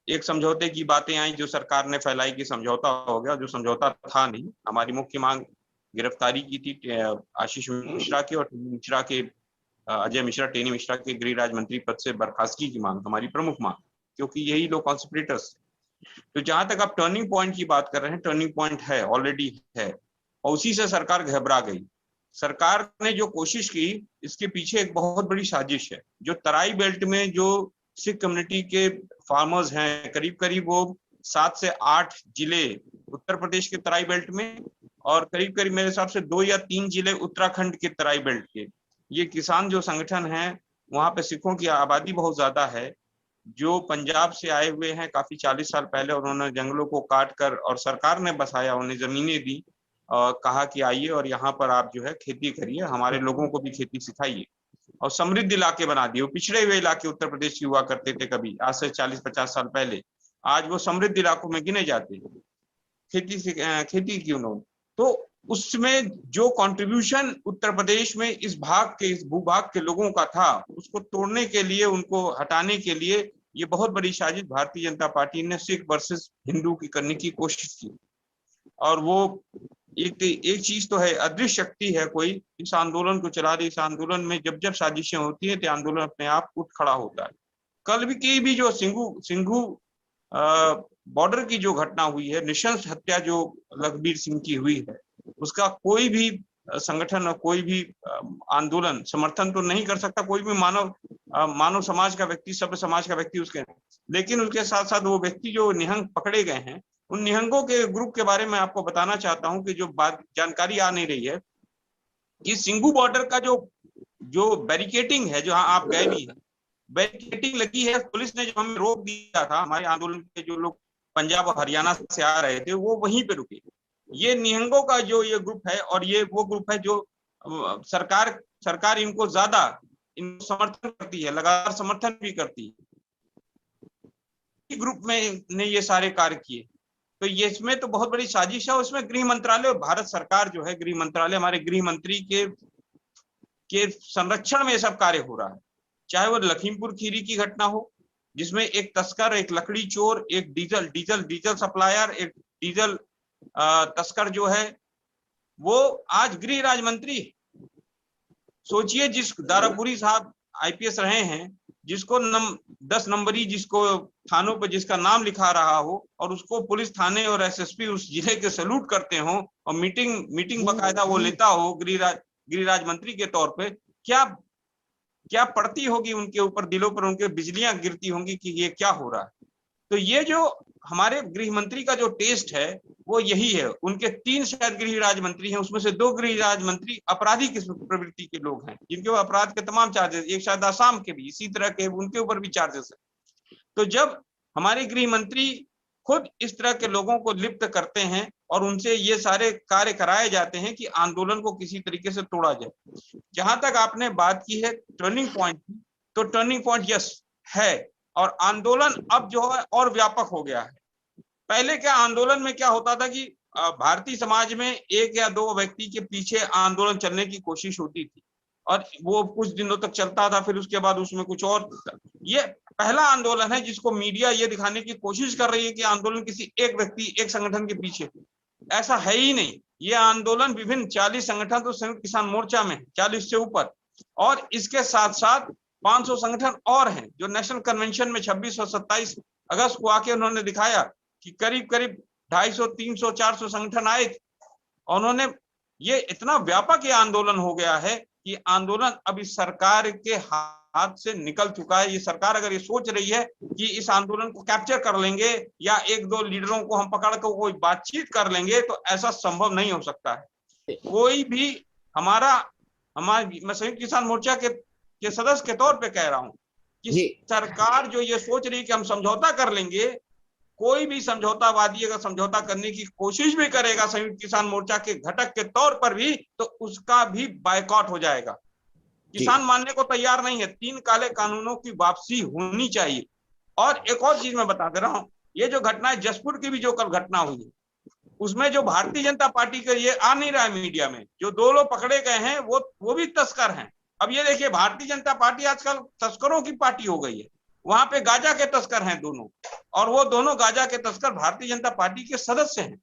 एक समझौते की बातें आई जो सरकार ने फैलाई कि समझौता हो गया, जो समझौता था नहीं। हमारी मुख्य मांग गिरफ्तारी की थी आशीष मिश्रा की, और मिश्रा के अजय मिश्रा, टेनी मिश्रा के गृह राज्य मंत्री पद से बर्खास्तगी की मांग हमारी प्रमुख मांग, क्योंकि यही लोग कॉन्स्पिरेटर्स थे। तो जहां तक आप टर्निंग पॉइंट की बात कर रहे हैं, टर्निंग पॉइंट है, ऑलरेडी है, और उसी से सरकार घबरा गई। सरकार ने जो कोशिश की, इसके पीछे एक बहुत बड़ी साजिश है। जो तराई बेल्ट में जो सिख कम्युनिटी के फार्मर्स हैं, करीब करीब वो 7 से 8 जिले उत्तर प्रदेश के तराई बेल्ट में, और करीब करीब मेरे हिसाब से 2 या 3 जिले उत्तराखंड के तराई बेल्ट के, ये किसान जो संगठन हैं, वहां पे सिखों की आबादी बहुत ज्यादा है, जो पंजाब से आए हुए हैं काफी 40 साल पहले। उन्होंने जंगलों को काट कर, और सरकार ने बसाया, उन्हें जमीनें दी, कहा कि आइए और यहाँ पर आप जो है खेती करिए, हमारे लोगों को भी खेती सिखाइए, और समृद्ध इलाके बना दिए। वो पिछड़े हुए इलाके उत्तर प्रदेश की हुआ करते थे कभी, आज से 40-50 साल पहले, आज वो समृद्ध इलाकों में गिने जाते हैं। खेती की उन्होंने, तो उसमें जो कंट्रीब्यूशन उत्तर प्रदेश में इस भूभाग के लोगों का था, उसको तोड़ने के लिए, उनको हटाने के लिए ये बहुत बड़ी साजिश भारतीय जनता पार्टी ने सिख वर्सेस हिंदू की करने की कोशिश की। और वो एक चीज तो है, अदृश्य शक्ति है कोई इस आंदोलन को चला रही। इस आंदोलन में जब जब साजिशें होती है तो आंदोलन अपने आप उठ खड़ा होता है। कल भी जो सिंघू बॉर्डर की जो घटना हुई है, नृशंस हत्या जो लखबीर सिंह की हुई है, उसका कोई भी संगठन और कोई भी आंदोलन समर्थन तो नहीं कर सकता, कोई भी मानव समाज का व्यक्ति, सभ्य समाज का व्यक्ति उसके, लेकिन उसके साथ साथ वो व्यक्ति जो निहंग पकड़े गए हैं, उन निहंगों के ग्रुप के बारे में आपको बताना चाहता हूं कि जो बात जानकारी आ नहीं रही है कि सिंघू बॉर्डर का जो बैरिकेटिंग है, जो आप गए भी है, बैरिकेटिंग लगी है। पुलिस ने जो हमें रोक दिया था, हमारे आंदोलन के जो लोग पंजाब और हरियाणा से आ रहे थे, वो वहीं पे रुके। ये निहंगों का जो ये ग्रुप है, और ये वो ग्रुप है जो सरकार इनको ज्यादा इनको समर्थन करती है, लगातार समर्थन भी करती है। ग्रुप में ने ये सारे कार्य किए, तो ये इसमें तो बहुत बड़ी साजिश है। उसमें गृह मंत्रालय और भारत सरकार जो है, गृह मंत्रालय, हमारे गृह मंत्री के संरक्षण में ये सब कार्य हो रहा है। चाहे वो लखीमपुर खीरी की घटना हो, जिसमें एक तस्कर, एक लकड़ी चोर, एक डीजल सप्लायर, एक डीजल तस्कर जो है, वो आज गृह राज्य मंत्री। सोचिए, जिस दारापुरी साहब आईपीएस रहे हैं, जिसको 10 नंबरी, जिसको थानों पर जिसका नाम लिखा रहा हो, और उसको पुलिस थाने और एसएसपी उस जिले के सैल्यूट करते हो, और मीटिंग बकायदा वो लेता हो, गृह गृहराज मंत्री के तौर पे क्या क्या पड़ती होगी उनके ऊपर, दिलों पर उनके बिजलियां गिरती होंगी कि ये क्या हो रहा है। तो ये जो हमारे गृह मंत्री का जो टेस्ट है वो यही है। उनके 3 शायद गृह राज्य मंत्री हैं, उसमें से 2 गृह राज्य मंत्री अपराधी किस्म प्रवृत्ति के लोग हैं, जिनके ऊपर अपराध के तमाम चार्जेस, एक शायद आसाम के भी इसी तरह के, उनके ऊपर भी चार्जेस है। तो जब हमारे गृह मंत्री खुद इस तरह के लोगों को लिप्त करते हैं और उनसे ये सारे कार्य कराए जाते हैं कि आंदोलन को किसी तरीके से तोड़ा जाए। जहां तक आपने बात की है टर्निंग पॉइंट, तो टर्निंग पॉइंट यस है, और आंदोलन अब जो है और व्यापक हो गया है। पहले क्या आंदोलन में क्या होता था कि भारतीय समाज में 1 या 2 व्यक्ति के पीछे आंदोलन चलने की कोशिश होती थी और वो कुछ दिनों तक चलता था, फिर उसके बाद उसमें कुछ और। ये पहला आंदोलन है जिसको मीडिया ये दिखाने की कोशिश कर रही है कि आंदोलन किसी एक व्यक्ति, एक संगठन के पीछे, ऐसा है ही नहीं। ये आंदोलन विभिन्न 40 संगठन तो संयुक्त किसान मोर्चा में 40 से ऊपर, और इसके साथ साथ 500 संगठन और हैं जो नेशनल कन्वेंशन में 26 और 27 अगस्त को आके उन्होंने दिखाया कि करीब करीब 250, 300, 400 संगठन आए थे। उन्होंने ये इतना व्यापक ये आंदोलन हो गया है कि आंदोलन अभी सरकार के हाथ से निकल चुका है। ये सरकार अगर ये सोच रही है कि इस आंदोलन को कैप्चर कर लेंगे या 1-2 लीडरों को हम पकड़ कर कोई बातचीत कर लेंगे, तो ऐसा संभव नहीं हो सकता है। कोई भी मैं संयुक्त किसान मोर्चा के सदस्य के तौर पे कह रहा हूं कि सरकार जो ये सोच रही है कि हम समझौता कर लेंगे, कोई भी समझौतावादी अगर समझौता करने की कोशिश भी करेगा संयुक्त किसान मोर्चा के घटक के तौर पर भी, तो उसका भी बायकॉट हो जाएगा। किसान मानने को तैयार नहीं है। 3 काले कानूनों की वापसी होनी चाहिए। और एक और चीज मैं बता दे रहा हूं, ये जो घटना है जसपुर की भी जो कल घटना हुई है, उसमें जो भारतीय जनता पार्टी का, ये आ नहीं रहा है मीडिया में, जो 2 लोग पकड़े गए हैं वो भी तस्कर हैं। अब ये देखिए, भारतीय जनता पार्टी आजकल तस्करों की पार्टी हो गई है। वहां पे गांजा के तस्कर हैं दोनों, और वो दोनों गांजा के तस्कर भारतीय जनता पार्टी के सदस्य हैं।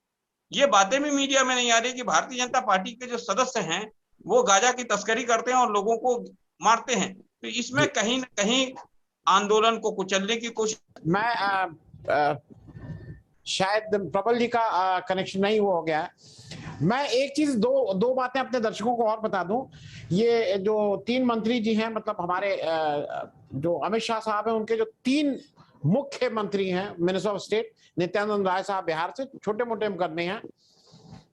ये बातें भी मीडिया में नहीं आ रही कि भारतीय जनता पार्टी के जो सदस्य हैं वो गांजा की तस्करी करते हैं और लोगों को मारते हैं। तो इसमें कहीं ना कहीं आंदोलन को कुचलने की कोशिश। मैं शायद प्रबल जी का कनेक्शन नहीं हो गया। मैं एक चीज दो बातें अपने दर्शकों को और बता दूं। ये जो 3 मंत्री जी हैं, मतलब हमारे जो अमित शाह साहब हैं, उनके जो 3 मुख्य मंत्री हैं, minister of state Nityanand Rai साहब बिहार से, छोटे मोटे मुकदमे हैं,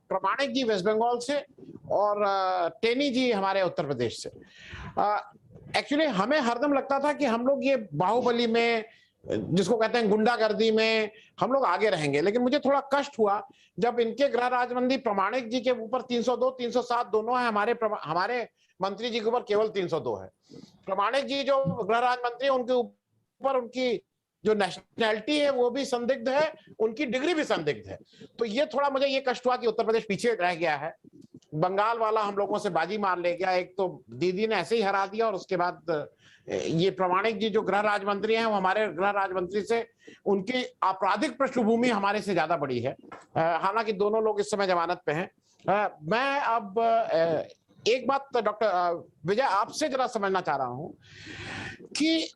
प्रमाणिक जी वेस्ट बंगाल से, और टेनी जी हमारे उत्तर प्रदेश से। एक्चुअली हमें हरदम लगता था कि हम लोग ये बाहुबली में, जिसको कहते हैं गुंडागर्दी में, हम लोग आगे रहेंगे। लेकिन मुझे थोड़ा कष्ट हुआ जब इनके गृह राज्य मंत्री प्रमाणिक जी के ऊपर 302, 307 दोनों है, हमारे मंत्री जी के ऊपर केवल 302 है। प्रमाणिक जी जो गृह राज्य मंत्री है, उनके ऊपर उनकी जो नेशनैलिटी है वो भी संदिग्ध है, उनकी डिग्री भी संदिग्ध है। तो ये थोड़ा मुझे ये कष्ट हुआ कि उत्तर प्रदेश पीछे रह गया है। बंगाल वाला हम लोगों से बाजी मार ले गया, एक तो दीदी ने ऐसे ही हरा दिया, और उसके बाद ये प्रमाणिक जी जो गृह राज्य मंत्री हैं, वो हमारे गृह राज्य मंत्री से, उनकी आपराधिक पृष्ठभूमि हमारे से ज्यादा बड़ी है। हालांकि दोनों लोग इस समय जमानत पे हैं। मैं अब एक बात डॉक्टर विजय आपसे जरा समझना चाह रहा हूं कि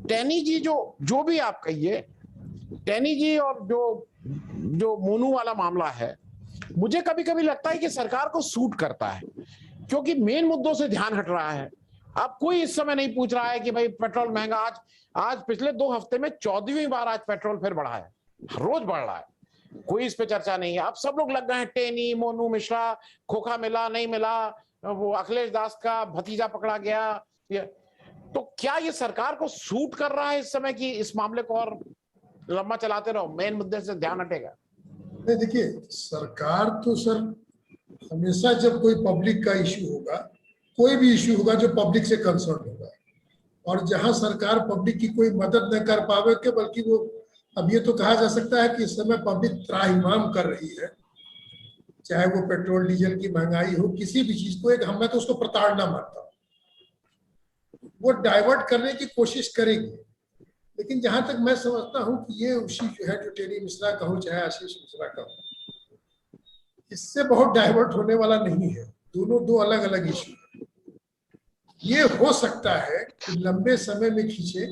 टेनी जी जो भी आप कहिए, टेनी जी और जो मोनू वाला मामला है, मुझे कभी कभी लगता है कि सरकार को सूट करता है, क्योंकि मेन मुद्दों से ध्यान हट रहा है। अब कोई इस समय नहीं पूछ रहा है कि भाई पेट्रोल महंगा, आज पिछले 2 हफ्ते में 14वीं बार आज पेट्रोल फिर बढ़ा है, रोज बढ़ रहा है, कोई इस पे चर्चा नहीं है। अब सब लोग लग गए हैं, टेनी, मोनू मिश्रा, खोखा मिला नहीं मिला, वो अखिलेश दास का भतीजा पकड़ा गया। तो क्या ये सरकार को सूट कर रहा है इस समय कि इस मामले को और लंबा चलाते रहो, मेन मुद्दे से ध्यान हटेगा? नहीं, देखिए, सरकार तो सर हमेशा जब कोई पब्लिक का इश्यू होगा, कोई भी इश्यू होगा जो पब्लिक से कंसर्न होगा, और जहां सरकार पब्लिक की कोई मदद न कर पावे के, बल्कि वो, अब ये तो कहा जा सकता है कि इस समय पब्लिक त्राहिमाम कर रही है, चाहे वो पेट्रोल डीजल की महंगाई हो, किसी भी चीज को, एक मैं तो उसको प्रताड़ना मानता हूँ, वो डाइवर्ट करने की कोशिश करेगी। लेकिन जहां तक मैं समझता हूं कि ये इश्यू जो है, जो टेनी मिश्रा कहूँ चाहे आशीष मिश्रा कहूँ, इससे बहुत डाइवर्ट होने वाला नहीं है। दोनों 2 अलग अलग इश्यू है। ये हो सकता है कि लंबे समय में खींचे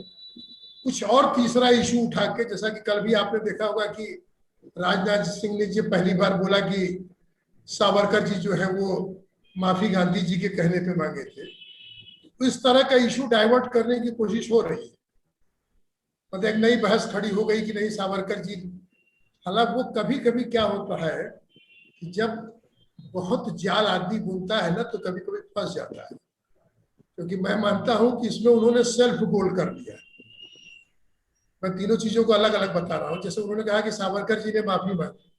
कुछ और तीसरा इश्यू उठा के, जैसा कि कल भी आपने देखा होगा कि राजनाथ सिंह ने जो पहली बार बोला कि सावरकर जी जो है वो माफी गांधी जी के कहने पे मांगे थे। तो इस तरह का इशू डाइवर्ट करने की कोशिश हो रही है। मतलब एक नई बहस खड़ी हो गई कि नहीं सावरकर जी, हालांकि वो कभी कभी क्या होता है कि जब बहुत जाल आदमी बुनता है ना तो कभी कभी फंस जाता है, क्योंकि मैं मानता हूं कि इसमें उन्होंने सेल्फ गोल कर लिया। मैं तीनों चीजों को अलग अलग बता रहा हूं। जैसे उन्होंने कहा कि सावरकर जी ने माफी मांगी,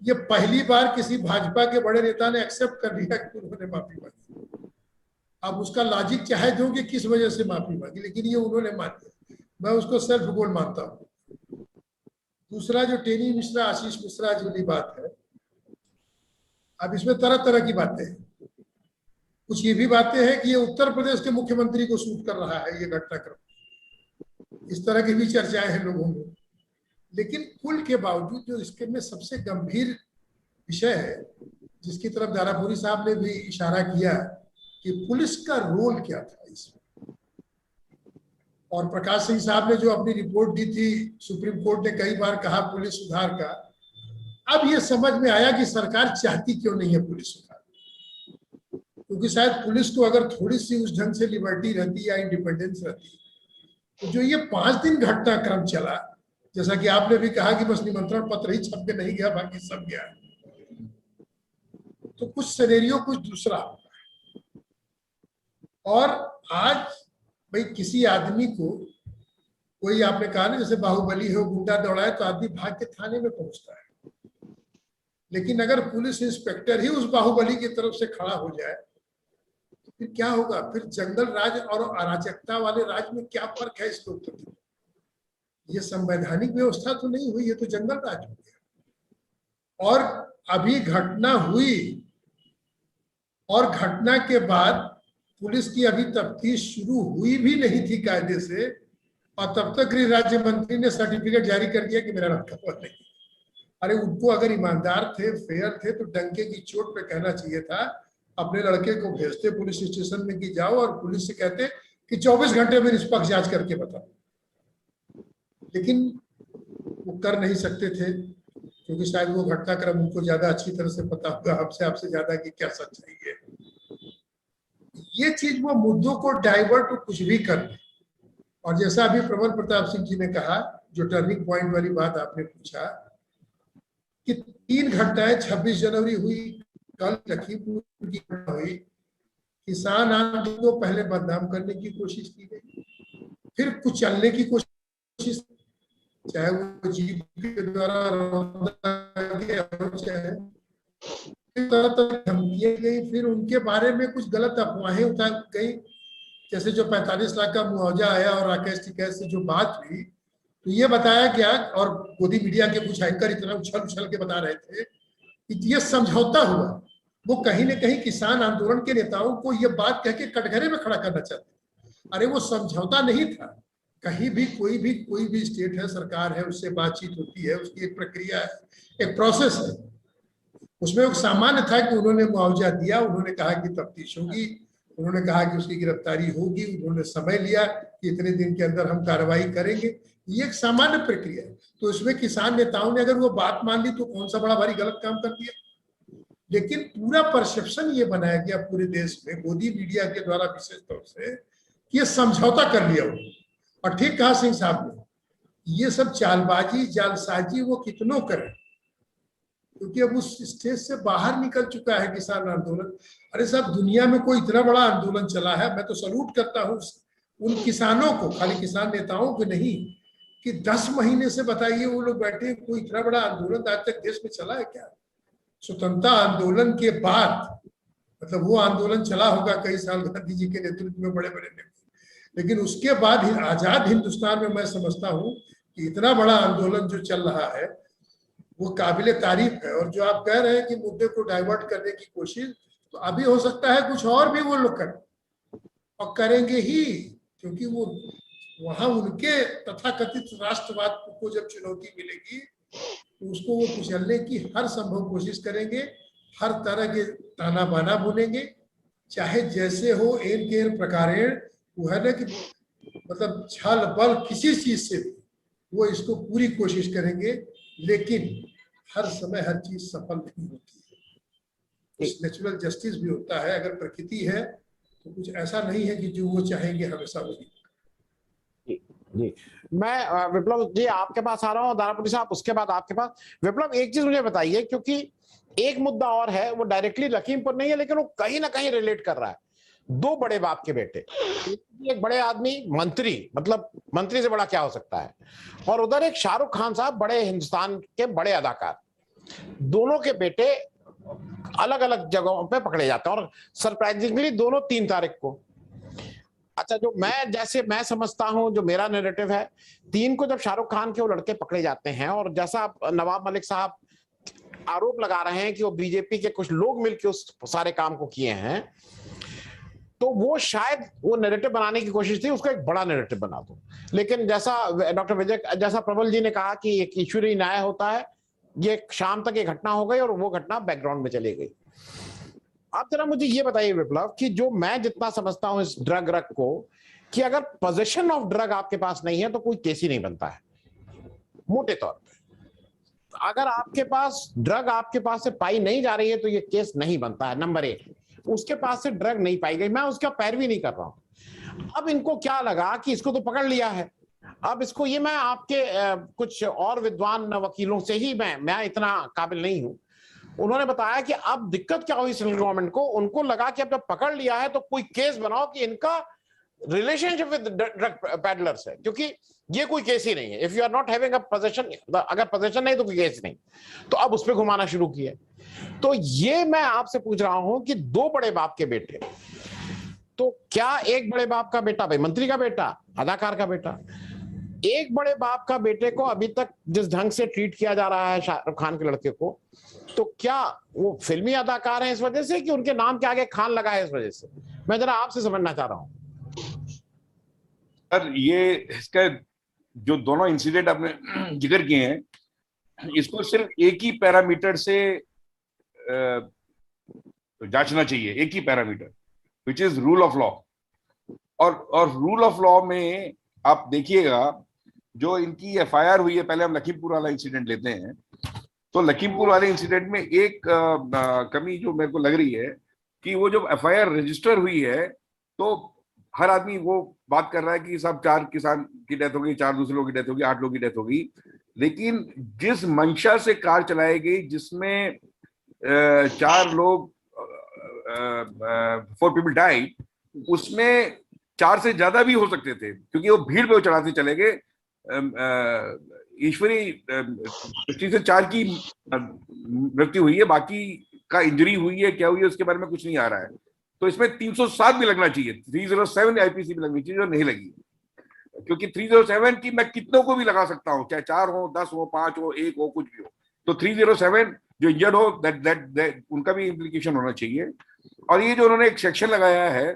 ये पहली बार किसी भाजपा के बड़े नेता ने एक्सेप्ट कर लिया कि उन्होंने माफी मांगी। अब उसका लॉजिक चाहे दो कि किस वजह से माफी मांगी, लेकिन ये उन्होंने मान लिया। मैं उसको सेल्फ गोल मानता हूं। दूसरा जो टेनी मिश्रा, आशीष मिश्रा जी वाली बात है, अब इसमें तरह तरह की बातें हैं। कुछ ये भी बातें हैं कि ये उत्तर प्रदेश के मुख्यमंत्री को सूट कर रहा है ये घटनाक्रम, इस तरह की भी चर्चाएं हैं लोगों में। लेकिन कुल के बावजूद जो इसके में सबसे गंभीर विषय है, जिसकी तरफ दारापुरी साहब ने भी इशारा किया कि पुलिस का रोल क्या था इसमें, और प्रकाश सिंह साहब ने जो अपनी रिपोर्ट दी थी, सुप्रीम कोर्ट ने कई बार कहा पुलिस सुधार का। अब ये समझ में आया कि सरकार चाहती क्यों नहीं है पुलिस सुधार, क्योंकि शायद पुलिस को अगर थोड़ी सी उस ढंग से लिबर्टी रहती या इंडिपेंडेंस रहती, तो जो ये 5 दिन घटनाक्रम चला, जैसा कि आपने भी कहा कि बस निमंत्रण पत्र ही छप के नहीं गया, बाकी सब गया, तो कुछ सिनेरियो कुछ दूसरा होगा। और आज भाई किसी आदमी को, कोई आपने कहा ना जैसे बाहुबली हो, गुंडा दौड़ाए तो आदमी भाग के थाने में पहुंचता है, लेकिन अगर पुलिस इंस्पेक्टर ही उस बाहुबली की तरफ से खड़ा हो जाए तो फिर क्या होगा? फिर जंगल राज और अराजकता वाले राज में क्या फर्क है इस लोकतंत्र में? ये संवैधानिक व्यवस्था तो नहीं हुई, ये तो जंगल राज हो गया। और अभी घटना हुई और घटना के बाद पुलिस की अभी तफ्तीश शुरू हुई भी नहीं थी कायदे से, और तब तक गृह राज्य मंत्री ने सर्टिफिकेट जारी कर दिया कि मेरा लड़का हुआ नहीं। अरे उनको अगर ईमानदार थे, फेयर थे, तो डंके की चोट पे कहना चाहिए था, अपने लड़के को भेजते पुलिस स्टेशन में कि जाओ और पुलिस से कहते कि 24 घंटे में निष्पक्ष जांच करके बताओ। लेकिन वो कर नहीं सकते थे, क्योंकि शायद वो घटनाक्रम उनको ज्यादा अच्छी तरह से पता होगा हमसे, आपसे ज्यादा कि क्या सच्चाई है। ये चीज वो मुद्दों को डाइवर्ट कुछ भी कर दे। और जैसा अभी प्रबल प्रताप सिंह जी ने कहा, जो टर्निंग पॉइंट वाली बात आपने पूछा, कि 3 घटनाएं 26 जनवरी हुई, कल लखीमपुर की घटना हुई। किसान आंदोलन को पहले बदनाम करने की कोशिश की गई, फिर कुचलने की कोशिश, चाहे वो जीप के द्वारा चाहे तरह तरह धमकियां गई, फिर उनके बारे में कुछ गलत अफवाहें उठा गई। जैसे जो 45 लाख का मुआवजा आया और राकेश टिकैत से जो बात हुई, तो ये बताया गया, और मोदी मीडिया के कुछ एंकर इतना उछल उछल के बता रहे थे कि ये समझौता हुआ। वो कहीं न कहीं किसान आंदोलन के नेताओं को ये बात कह के कटघरे में खड़ा करना चाहते। अरे वो समझौता नहीं था। कहीं भी कोई भी स्टेट है, सरकार है, उससे बातचीत होती है, उसकी एक प्रक्रिया है, एक प्रोसेस है। उसमें एक सामान्य था कि उन्होंने मुआवजा दिया, उन्होंने कहा कि तफ्तीश होगी, उन्होंने कहा कि उसकी गिरफ्तारी होगी, उन्होंने समय लिया कि इतने दिन के अंदर हम कार्रवाई करेंगे। ये एक सामान्य प्रक्रिया है। तो इसमें किसान नेताओं ने अगर वो बात मान ली तो कौन सा बड़ा भारी गलत काम कर दिया। लेकिन पूरा परसेप्शन ये बनाया गया पूरे देश में मोदी मीडिया के द्वारा विशेष तौर से कि ये समझौता कर लिया हो। और ठीक कहा सिंह साहब ने, ये सब चालबाजी जालसाजी वो कितनों करें, क्योंकि अब उस स्टेज से बाहर निकल चुका है किसान आंदोलन। अरे साहब, दुनिया में कोई इतना बड़ा आंदोलन चला है, मैं तो सलूट करता हूँ उन किसानों को, खाली किसान नेताओं को नहीं, कि 10 महीने से बताइए वो लोग बैठे, कोई इतना बड़ा आंदोलन आज तक देश में चला है क्या? स्वतंत्रता आंदोलन के बाद, मतलब वो आंदोलन चला होगा कई साल गांधी जी के नेतृत्व में, बड़े बड़े नेता, लेकिन उसके बाद आजाद हिंदुस्तान में मैं समझता हूँ कि इतना बड़ा आंदोलन जो चल रहा है वो काबिले तारीफ है। और जो आप कह रहे हैं कि मुद्दे को डाइवर्ट करने की कोशिश, तो अभी हो सकता है कुछ और भी वो लोग करें, और करेंगे ही, क्योंकि वो वहां उनके तथाकथित राष्ट्रवाद को जब चुनौती मिलेगी तो उसको वो कुचलने की हर संभव कोशिश करेंगे, हर तरह के ताना बाना बुनेंगे, चाहे जैसे हो, एन के एन प्रकारेण। वो है ना कि मतलब छल बल किसी चीज से भी वो इसको पूरी कोशिश करेंगे, लेकिन हर समय हर चीज सफल नहीं होती है। कुछ नेचुरल जस्टिस भी होता है। अगर प्रकृति है तो कुछ ऐसा नहीं है कि जो वो चाहेंगे हमेशा वही। जी जी, मैं विप्लव जी आपके पास आ रहा हूँ, दारापुरी साहब उसके बाद आपके पास। विप्लव एक चीज मुझे बताइए, क्योंकि एक मुद्दा और है, वो डायरेक्टली लखीमपुर नहीं है लेकिन वो कहीं ना कहीं रिलेट कर रहा है। दो बड़े बाप के बेटे, एक बड़े आदमी मंत्री, मतलब मंत्री से बड़ा क्या हो सकता है, और उधर एक शाहरुख खान साहब, बड़े हिंदुस्तान के बड़े अदाकार। दोनों के बेटे अलग अलग जगहों पे पकड़े जाते हैं, और सरप्राइजिंगली दोनों 3 तारीख को। अच्छा, जो मैं समझता हूं, जो मेरा नैरेटिव है, 3 को जब शाहरुख खान के वो लड़के पकड़े जाते हैं, और जैसा नवाब मलिक साहब आरोप लगा रहे हैं कि वो बीजेपी के कुछ लोग मिलकर उस सारे काम को किए हैं, तो वो शायद वो नैरेटिव बनाने की कोशिश थी, उसको एक बड़ा नैरेटिव बना दो। लेकिन जैसा डॉक्टर विजय, जैसा प्रबल जी ने कहा कि एक ईश्वरीय न्याय होता है, ये शाम तक एक घटना हो गई और वो घटना बैकग्राउंड में चली गई। आप जरा मुझे ये बताइए विप्लव, कि जो मैं जितना समझता हूं इस ड्रग रग को, कि अगर पोजेशन ऑफ ड्रग आपके पास नहीं है तो कोई केस ही नहीं बनता है, मोटे तौर पे। अगर आपके पास ड्रग आपके पास से पाई नहीं जा रही है तो ये केस नहीं बनता है, नंबर 1। उसके पास से ड्रग नहीं पाई गई, मैं उसका पैरवी नहीं कर रहा हूं। अब इनको क्या लगा कि इसको तो पकड़ लिया है, अब इसको, ये मैं आपके कुछ और विद्वान वकीलों से ही, मैं इतना काबिल नहीं हूं, उन्होंने बताया कि अब दिक्कत क्या हुई सेंट्रल गवर्नमेंट को, उनको लगा कि अब जब पकड़ लिया है तो कोई केस बनाओ कि इनका रिलेशनशिप विद ड्रग पैडलर्स है, क्योंकि ये कोई केस ही नहीं है। If you are not having a possession, अगर पोजेशन नहीं तो कोई केस नहीं, तो अब उस पर घुमाना शुरू किया। तो ये मैं आपसे पूछ रहा हूं कि 2 बड़े बाप के बेटे, तो क्या एक बड़े बाप का बेटा, भाई मंत्री का बेटा, अदाकार का बेटा, एक बड़े बाप का बेटे को अभी तक जिस ढंग से ट्रीट किया जा रहा है शाहरुख खान के लड़के को, तो क्या वो फिल्मी अदाकार हैं इस वजह से, कि उनके नाम के आगे खान लगा है इस वजह से? मैं जरा आपसे समझना चाह रहा हूं सर। ये इसका जो दोनों इंसिडेंट आपने जिक्र किए हैं, इसको सिर्फ एक ही पैरामीटर से जांचना चाहिए, एक ही parameter, which is rule of law. और रूल ऑफ लॉ में आप देखिएगा, जो इनकी एफआईआर हुई है, पहले हम लखीमपुर वाला इंसिडेंट लेते हैं, तो लखीमपुर वाले इंसिडेंट में एक कमी जो मेरे को लग रही है कि वो जब एफआईआर रजिस्टर हुई है तो हर आदमी वो बात कर रहा है कि सब 4 किसान की डेथ हो गई, 4 दूसरे लोगों की डेथ होगी, 8 लोगों की डेथ होगी। लेकिन जिस मंशा से कार चलाई गई, जिसमें 4 लोग 4 पीपल डाइड, उसमें 4 से ज्यादा भी हो सकते थे, क्योंकि वो भीड़ पे वो चढ़ाते चले गए। ईश्वरी दृष्टि से 4 की मृत्यु हुई है, बाकी का इंजरी हुई है, क्या हुई है उसके बारे में कुछ नहीं आ रहा है। तो इसमें 307 भी लगना चाहिए, 307 आईपीसी भी लगनी चाहिए, जो नहीं लगी, क्योंकि 307 की मैं कितनों को भी लगा सकता हूँ, चाहे 4 हो, 10 हो, 5 हो, 1 हो, कुछ भी हो। तो 307 जो इंजर्ड हो, दैट उनका भी इम्प्लीकेशन होना चाहिए। और ये जो उन्होंने एक सेक्शन लगाया है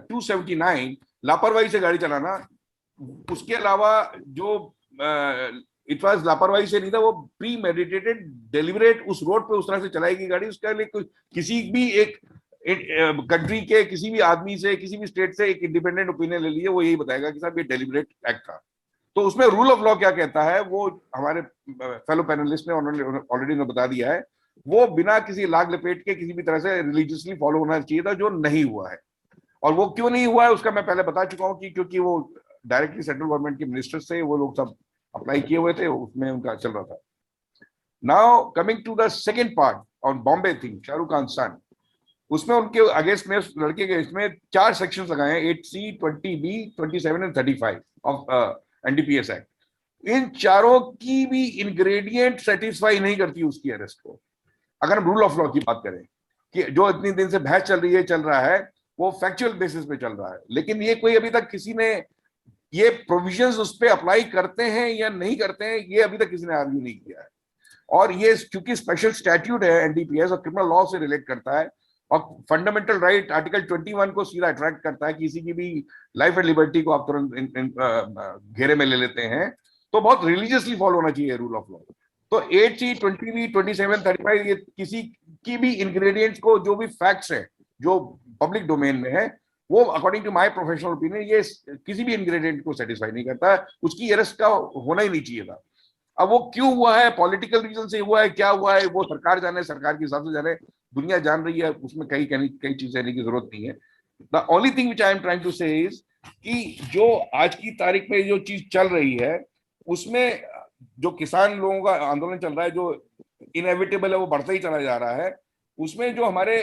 279, लापरवाही से गाड़ी चलाना, उसके अलावा जो इट वाज लापरवाही से नहीं था, वो प्री मेडिटेटेड डेलिबरेट उस रोड पे उस तरह से चलाएगी गाड़ी, उसके लिए किसी भी एक कंट्री के किसी भी आदमी से, किसी भी स्टेट से एक इंडिपेंडेंट ओपिनियन ले लीजिए, वो यही बताएगा कि साहब ये डेलिबरेट एक्ट था। तो उसमें रूल ऑफ लॉ क्या कहता है, वो हमारे फेलो पैनलिस्ट ने ऑलरेडी बता दिया है। वो बिना किसी लाग लपेट के किसी भी तरह से रिलीजियसली फॉलो होना चाहिए था, जो नहीं हुआ है। और वो क्यों नहीं हुआ है उसका मैं पहले बता चुका हूं, कि क्योंकि वो डायरेक्टली सेंट्रल गवर्नमेंट के मिनिस्टर से वो लोग सब अप्लाई किए हुए थे, उसमें उनका चल रहा था। Now coming to the second part on Bombay thing, Shahrukh Khan son, उसमें उनके अगेंस्ट में, लड़के के अगेंस्ट में 4 सेक्शन लगाए हैं, 8C, 20B, 27 and 35 of NDPS act. इन चारों की भी इंग्रेडिएंट सेटिस्फाई नहीं करती उसकी अरेस्ट को। अगर हम रूल ऑफ लॉ की बात करें, कि जो इतनी दिन से बहस चल रही है, चल रहा है, वो फैक्चुअल बेसिस पे चल रहा है, लेकिन ये कोई अभी तक किसी ने ये प्रोविजंस उस पर अप्लाई करते हैं या नहीं करते हैं, ये अभी तक किसी ने आर्ग्यू नहीं किया है। और ये क्योंकि स्पेशल स्टैट्यूट है एनडीपीएस और क्रिमिनल लॉ से रिलेट करता है, और फंडामेंटल राइट आर्टिकल 21 को सीधा अट्रैक्ट करता है, किसी की भी लाइफ एंड लिबर्टी को आप तुरंत घेरे में ले लेते हैं, तो बहुत रिलीजियसली फॉलो होना चाहिए रूल ऑफ लॉ। तो 8C, 20B, 27, 35, ये किसी की भी इंग्रेडिएंट्स को, जो भी फैक्ट्स हैं जो पब्लिक डोमेन में है, वो according to my professional opinion ये किसी भी इंग्रेडिएंट को सेटिस्फाई नहीं करता है, उसकी अरेस्ट का होना ही नहीं चाहिए था। अब वो क्यों हुआ है, पॉलिटिकल रीजन से हुआ है, क्या हुआ है, वो सरकार जाने, सरकार के हिसाब से जाने, दुनिया जान रही है, उसमें कई कई चीज कहने की जरूरत नहीं है। The only thing which I am trying to say is कि जो आज की तारीख में जो चीज चल रही है उसमें जो किसान लोगों का आंदोलन चल रहा है, जो इनएविटेबल है वो बढ़ता ही चला जा रहा है, उसमें जो हमारे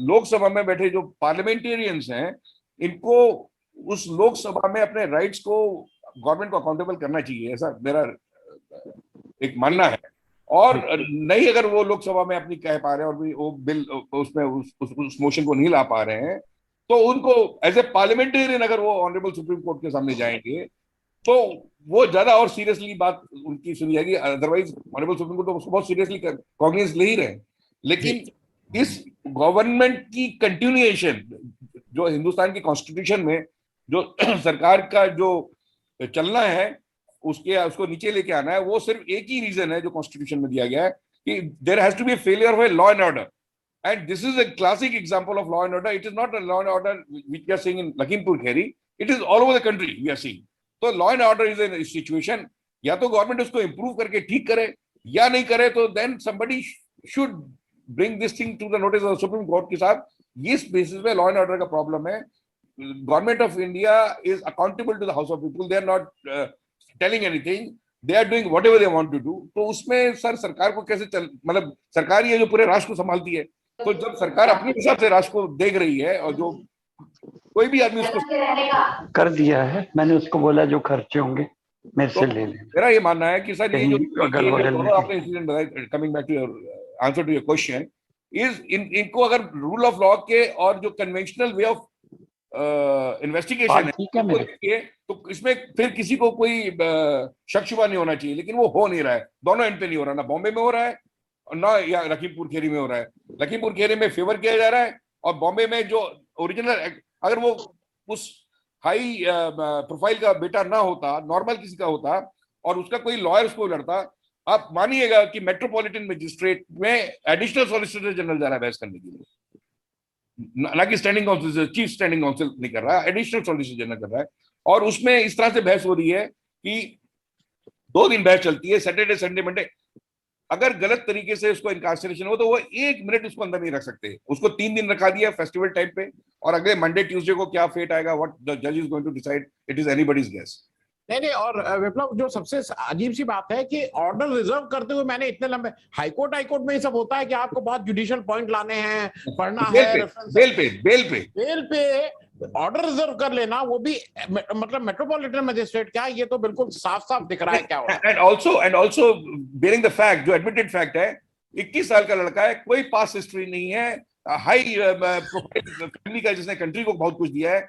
लोकसभा में बैठे जो पार्लियामेंटेरियंस हैं, इनको उस लोकसभा में अपने राइट्स को गवर्नमेंट को अकाउंटेबल करना चाहिए, ऐसा मेरा एक मानना है। और नहीं अगर वो लोकसभा में अपनी कह पा रहे हैं और भी वो बिल उसमें उस मोशन को नहीं ला पा रहे हैं, तो उनको एज ए पार्लियामेंटेरियन अगर वो ऑनरेबल सुप्रीम कोर्ट के सामने जाएंगे तो वो ज्यादा और सीरियसली बात उनकी सुनी जाएगी। अदरवाइज ऑनरेबल सुप्रीम कोर्ट तो उसको बहुत सीरियसली कॉग्निजेंस ले ही रहे। लेकिन इस गवर्नमेंट की कंटिन्यूएशन जो हिंदुस्तान की कॉन्स्टिट्यूशन में जो सरकार का जो चलना है उसको नीचे लेके आना है, वो सिर्फ एक ही रीजन है जो कॉन्स्टिट्यूशन में दिया गया है कि there has to be failure of law and order, and this is a classic example of law and order. It is not a law and order which we are seeing in Lakhimpur Kheri, it is all over the country we are seeing. तो law and order is a situation, या तो government उसको improve करके ठीक करे, या नहीं करे तो then somebody should bring this thing to the notice of supreme court के साथ इस बेसिस पे लॉ एंड ऑर्डर का प्रॉब्लम है। Government of India is accountable to the house of people, they are not telling anything, they are doing whatever they want to do. तो उसमें sir सरकार को कैसे मतलब सरकार ही है जो पूरे राष्ट्र को संभालती है, तो जब सरकार अपने हिसाब से राष्ट्र को देख रही है और जो कोई भी आदमी उसको कर दिया है, मैंने उसको बोला जो खर्चे होंगे मेरे से ले लें। मेरा ये मानना है कि सर ये जो अगल बगल में आपने इंसिडेंट बताया, coming back to your answer to your question, is इनको अगर रूल ऑफ लॉ के और जो कन्वेंशनल वे ऑफ इन्वेस्टिगेशन है तो इसमें फिर किसी को कोई शक शुबा नहीं होना चाहिए, लेकिन वो हो नहीं रहा है। दोनों एंड पे नहीं हो रहा, ना बॉम्बे में हो रहा है और ना या लखीमपुर खीरी में हो रहा है। लखीमपुर खीरी में फेवर किया जा रहा है और बॉम्बे में जो ओरिजिनल, अगर वो उस हाई प्रोफाइल का बेटा ना होता, नॉर्मल किसी का होता और उसका कोई लॉयर उसको लड़ता, आप मानिएगा कि मेट्रोपॉलिटन मजिस्ट्रेट में एडिशनल सॉलिसिटर जनरल जा रहा है बहस करने के लिए, ना कि standing council, chief standing council नहीं कर रहा है, एडिशनल सॉलिसिटर जनरल कर रहा है। और उसमें इस तरह से बहस हो रही है कि 2 दिन बहस चलती है, सैटरडे संडे मंडे। अगर गलत तरीके से उसको इनकार्सरेशन हो तो वो 1 मिनट उसको अंदर नहीं रख सकते। उसको 3 दिन रखा दिया फेस्टिवल टाइम पे, और अगले मंडे ट्यूसडे को क्या फेट आएगा, व्हाट द जज is going to decide, it is anybody's guess. नहीं, और विप्लव जो सबसे अजीब सी बात है कि ऑर्डर रिजर्व करते हुए मैंने इतने लंबे, हाईकोर्ट में ये सब होता है कि आपको बहुत जुडिशियल पॉइंट लाने हैं, पढ़ना है, बेल पे ऑर्डर रिजर्व कर लेना, वो भी मतलब मेट्रोपॉलिटन मजिस्ट्रेट, क्या ये तो बिल्कुल साफ साफ दिख रहा है क्या हो रहा है। And also bearing the fact, जो एडमिटेड फैक्ट है, 21 साल का लड़का है, कोई पास हिस्ट्री नहीं है, हाई प्रोफाइल फैमिली का, जिसने कंट्री को बहुत कुछ दिया है,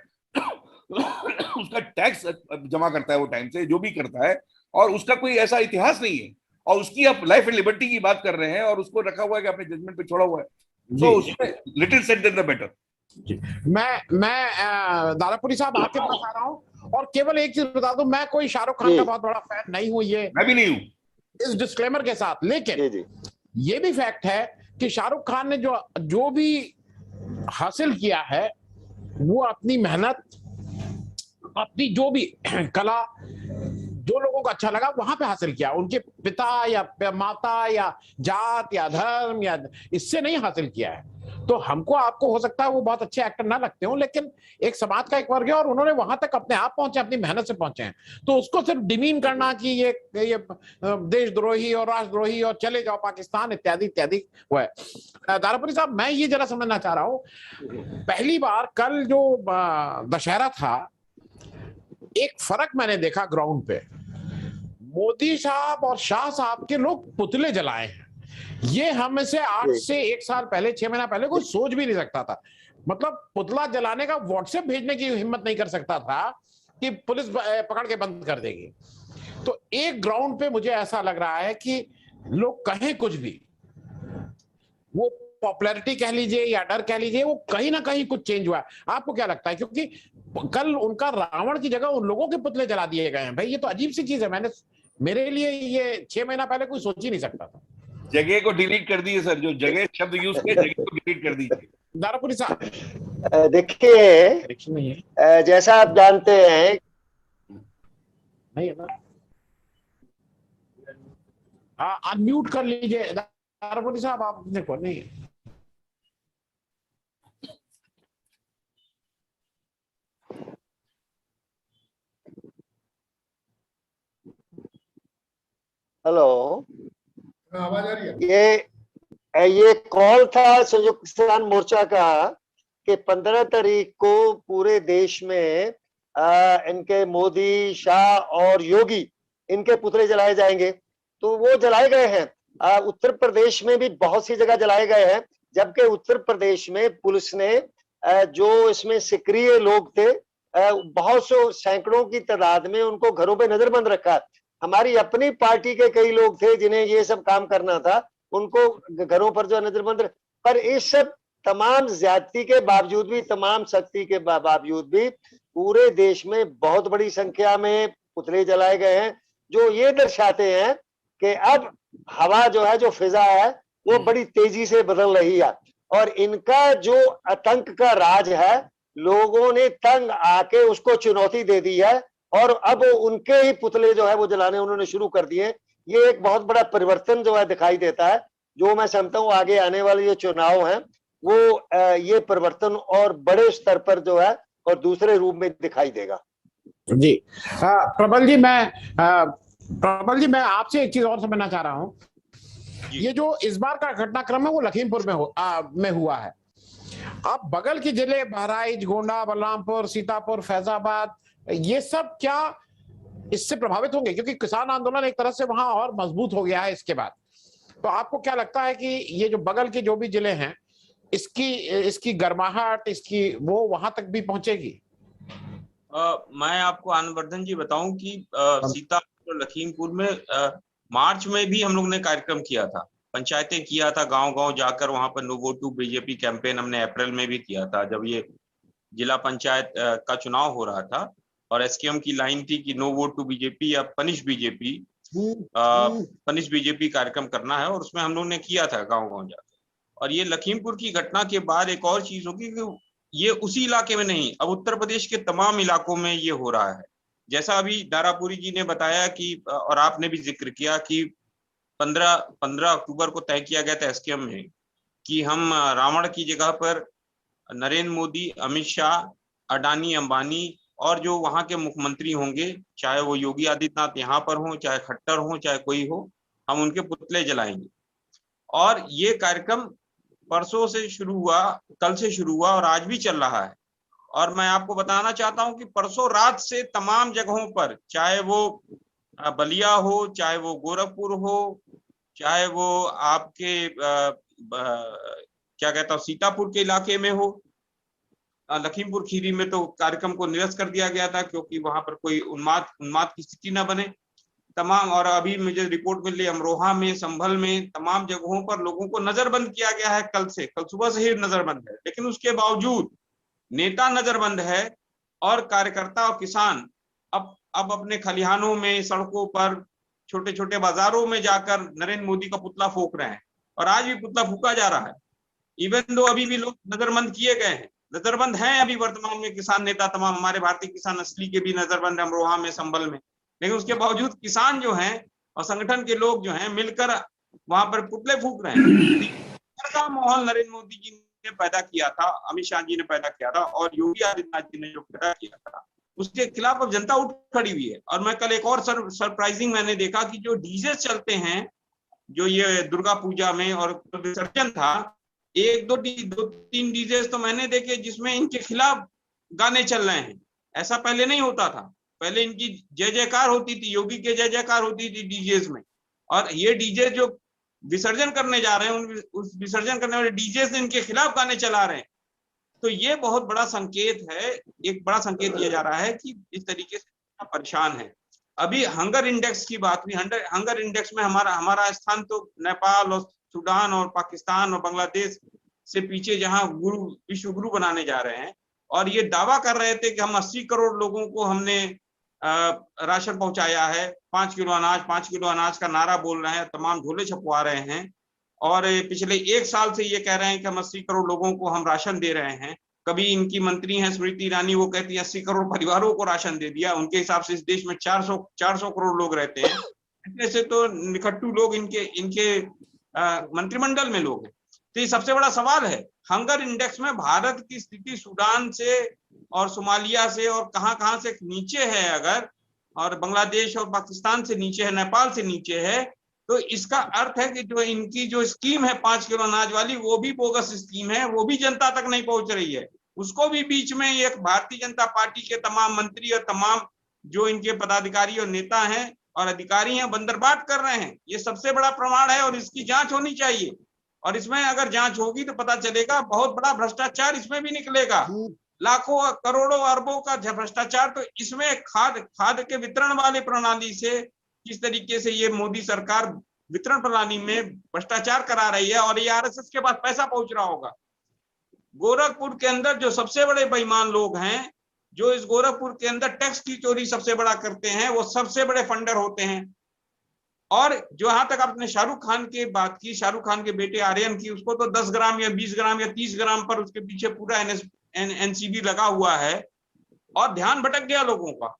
उसका टैक्स जमा करता है वो टाइम से, जो भी करता है, और उसका कोई ऐसा इतिहास नहीं है, और उसकी आप लाइफ एंड लिबर्टी की बात कर रहे हैं और उसको रखा हुआ है कि अपने जजमेंट पे छोड़ा हुआ है। तो उसमें little said then the better. मैं दारापुरी साहब आपके पास आ रहा हूँ और केवल एक चीज बता दूं, मैं कोई शाहरुख खान का बहुत बड़ा फैन नहीं हूं, ये मैं भी नहीं हूं, इस डिस्क्लेमर के साथ। लेकिन ये भी फैक्ट है कि शाहरुख खान ने जो भी हासिल किया है वो अपनी मेहनत, अपनी जो भी कला, जो लोगों को अच्छा लगा वहां पे हासिल किया। उनके पिता या माता या जात या धर्म या इससे नहीं हासिल किया है। तो हमको आपको हो सकता है वो बहुत अच्छे एक्टर ना लगते हो, लेकिन एक समाज का एक वर्ग है और उन्होंने वहां तक अपने आप पहुंचे, अपनी मेहनत से पहुंचे हैं। तो उसको सिर्फ डिमीन करना कि ये देशद्रोही और राष्ट्रद्रोही और चले जाओ पाकिस्तान इत्यादि इत्यादि वो है। दारापुरी साहब, मैं ये जरा समझना चाह रहा हूँ, पहली बार कल जो दशहरा था, एक फर्क मैंने देखा ग्राउंड पे, मोदी साहब और शाह साहब के लोग पुतले जलाए हैं। ये हम से 8 से 1 साल पहले, 6 महीना पहले कोई सोच भी नहीं सकता था। मतलब पुतला जलाने का व्हाट्सएप भेजने की हिम्मत नहीं कर सकता था कि पुलिस पकड़ के बंद कर देगी। तो एक ग्राउंड पे मुझे ऐसा लग रहा है कि लोग कहें कुछ भी, वो पॉपुलैरिटी कह लीजिए या डर कह लीजिए, वो कहीं ना कहीं कुछ चेंज हुआ है। आपको क्या लगता है? क्योंकि कल उनका रावण की जगह उन लोगों के पुतले जला दिए गए हैं। भाई ये तो अजीब सी चीज है, मेरे लिए ये 6 महीना पहले कोई सोच ही नहीं सकता था। जगह को डिलीट कर दिए सर, जो जगह शब्द यूज किए, जगह को डिलीट कर दीजिए। दारापुरी साहब देखिए, जैसा आप जानते हैं, नहीं है ना, अनम्यूट कर लीजिए दारापुरी साहब, आप देखो नहीं। हेलो, आवाज आ रही है? ये कॉल था संयुक्त किसान मोर्चा का कि 15 तारीख को पूरे देश में इनके मोदी, शाह और योगी इनके पुतले जलाए जाएंगे। तो वो जलाए गए हैं। उत्तर प्रदेश में भी बहुत सी जगह जलाए गए हैं, जबकि उत्तर प्रदेश में पुलिस ने जो इसमें सक्रिय लोग थे, बहुत सौ सैकड़ों की तादाद में उनको घरों पे नजरबंद रखा है। हमारी अपनी पार्टी के कई लोग थे जिन्हें ये सब काम करना था, उनको घरों पर जो नजरबंद। पर इस सब तमाम ज्यादती के बावजूद भी, तमाम सख्ती के बावजूद भी पूरे देश में बहुत बड़ी संख्या में पुतले जलाए गए हैं, जो ये दर्शाते हैं कि अब हवा जो है, जो फिजा है, वो बड़ी तेजी से बदल रही है। और इनका जो आतंक का राज है, लोगों ने तंग आके उसको चुनौती दे दी है और अब उनके ही पुतले जो है वो जलाने उन्होंने शुरू कर दिए। ये एक बहुत बड़ा परिवर्तन जो है दिखाई देता है, जो मैं समझता हूँ आगे आने वाले जो चुनाव हैं वो ये परिवर्तन और बड़े स्तर पर जो है और दूसरे रूप में दिखाई देगा। जी प्रबल जी, मैं आपसे एक चीज और समझना चाह रहा हूँ। ये जो इस बार का घटनाक्रम है वो लखीमपुर में हुआ है। अब बगल के जिले बहराइच, गोंडा, बलरामपुर, सीतापुर, फैजाबाद, ये सब क्या इससे प्रभावित होंगे? क्योंकि किसान आंदोलन एक तरह से वहां और मजबूत हो गया है इसके बाद। तो आपको क्या लगता है कि ये जो बगल के जो भी जिले हैं, इसकी गर्माहट, इसकी वो वहां तक भी पहुंचेगी? मैं आपको आनंदवर्धन जी बताऊं कि सीतापुर और लखीमपुर में मार्च में भी हम लोग ने कार्यक्रम किया था, पंचायतें किया था, गांव-गांव जाकर वहां पर no vote to BJP campaign हमने अप्रैल में भी किया था, जब ये जिला पंचायत का चुनाव हो रहा था और एसकेएम की लाइन थी कि नो वोट टू बीजेपी या पनिश बीजेपी कार्यक्रम करना है, और उसमें हम लोग ने किया था गांव-गांव जाकर। और ये लखीमपुर की घटना के बाद एक और चीज होगी कि ये उसी इलाके में नहीं, अब उत्तर प्रदेश के तमाम इलाकों में ये हो रहा है। जैसा अभी दारापुरी जी ने बताया कि, और आपने भी जिक्र किया कि 15 अक्टूबर को तय किया गया था एसकेएम में कि हम रावण की जगह पर नरेंद्र मोदी, अमित शाह, अडानी, अंबानी और जो वहां के मुख्यमंत्री होंगे, चाहे वो योगी आदित्यनाथ यहाँ पर हो, चाहे खट्टर हो, चाहे कोई हो, हम उनके पुतले जलाएंगे। और ये कार्यक्रम परसों से शुरू हुआ, कल से शुरू हुआ और आज भी चल रहा है। और मैं आपको बताना चाहता हूं कि परसों रात से तमाम जगहों पर, चाहे वो बलिया हो, चाहे वो गोरखपुर हो, चाहे वो आपके क्या कहता हूं सीतापुर के इलाके में हो, लखीमपुर खीरी में तो कार्यक्रम को निरस्त कर दिया गया था क्योंकि वहां पर कोई उन्माद की स्थिति न बने। तमाम, और अभी मुझे रिपोर्ट मिल रही है अमरोहा में, संभल में, तमाम जगहों पर लोगों को नजरबंद किया गया है। कल सुबह से ही नजरबंद है, लेकिन उसके बावजूद नेता नजरबंद है और कार्यकर्ता और किसान अब अपने खलिहानों में, सड़कों पर, छोटे छोटे बाजारों में जाकर नरेंद्र मोदी का पुतला फूंक रहे हैं। और आज भी पुतला फूंका जा रहा है, इवन दो अभी भी लोग नजरबंद किए गए हैं, नजरबंद हैं अभी वर्तमान में किसान नेता तमाम, हमारे भारतीय किसान असली के भी नजरबंद है अमरोहा में, संभल में। लेकिन उसके बावजूद किसान जो हैं और संगठन के लोग जो हैं मिलकर वहां पर पुतले फूंक रहे हैं। का माहौल नरेंद्र मोदी जी ने पैदा किया था, अमित शाह जी ने पैदा किया था और योगी आदित्यनाथ जी ने जो पैदा किया था, उसके खिलाफ अब जनता उठ खड़ी हुई है। और मैं कल एक और सरप्राइजिंग मैंने देखा कि जो डीजे चलते हैं, जो ये दुर्गा पूजा में और विसर्जन था, दो तीन डीजे तो मैंने देखे जिसमें इनके खिलाफ गाने चल रहे हैं। ऐसा पहले नहीं होता था, पहले इनकी जय जयकार होती थी, योगी के जय जयकार होती थी डीजेस में, और ये डीजे जो विसर्जन करने जा रहे हैं उस विसर्जन करने वाले डीजे से इनके खिलाफ गाने चला रहे हैं। तो ये बहुत बड़ा संकेत है, एक बड़ा संकेत दिया जा रहा है कि इस तरीके से परेशान है। अभी हंगर इंडेक्स की बात हुई, हंगर इंडेक्स में हमारा स्थान तो नेपाल और सूडान और पाकिस्तान और बांग्लादेश से पीछे, जहां विश्व गुरु बनाने जा रहे हैं। और ये दावा कर रहे थे कि हम 80 करोड़ लोगों को हमने राशन पहुंचाया है, 5 किलो अनाज का नारा बोल रहे हैं, तमाम झोले छपवा रहे हैं। और पिछले 1 साल से ये कह रहे हैं कि हम 80 करोड़ लोगों को हम राशन दे रहे हैं। कभी इनकी मंत्री हैं स्मृति ईरानी, वो कहती है 80 करोड़ परिवारों को राशन दे दिया। उनके हिसाब से इस देश में 400 करोड़ लोग रहते हैं, इतने से तो निकट्टू लोग इनके मंत्रिमंडल में लोग हैं। तो ये सबसे बड़ा सवाल है, हंगर इंडेक्स में भारत की स्थिति सूडान से और सोमालिया से और कहां से नीचे है अगर, और बांग्लादेश और पाकिस्तान से नीचे है, नेपाल से नीचे है, तो इसका अर्थ है कि जो इनकी जो स्कीम है 5 किलो अनाज वाली, वो भी बोगस स्कीम है, वो भी जनता तक नहीं पहुंच रही है। उसको भी बीच में एक भारतीय जनता पार्टी के तमाम मंत्री और तमाम जो इनके पदाधिकारी और नेता हैं और अधिकारी हैं बंदरबाट कर रहे हैं। ये सबसे बड़ा प्रमाण है और इसकी जांच होनी चाहिए। और इसमें अगर जांच होगी तो पता चलेगा बहुत बड़ा भ्रष्टाचार इसमें भी निकलेगा, लाखों करोड़ों अरबों का भ्रष्टाचार। तो इसमें खाद के वितरण वाली प्रणाली से किस तरीके से ये मोदी सरकार वितरण प्रणाली में भ्रष्टाचार करा रही है और ये आरएसएस के पास पैसा पहुंच रहा होगा। गोरखपुर के अंदर जो सबसे बड़े बेईमान लोग हैं, जो इस गोरखपुर के अंदर टैक्स की चोरी सबसे बड़ा करते हैं, वो सबसे बड़े फंडर होते हैं। और जहां तक आपने शाहरुख खान की बात की, शाहरुख खान के बेटे आर्यन की, उसको तो 10 ग्राम या 20 ग्राम या 30 ग्राम पर उसके पीछे पूरा एनसीबी लगा हुआ है। और ध्यान भटक गया लोगों का,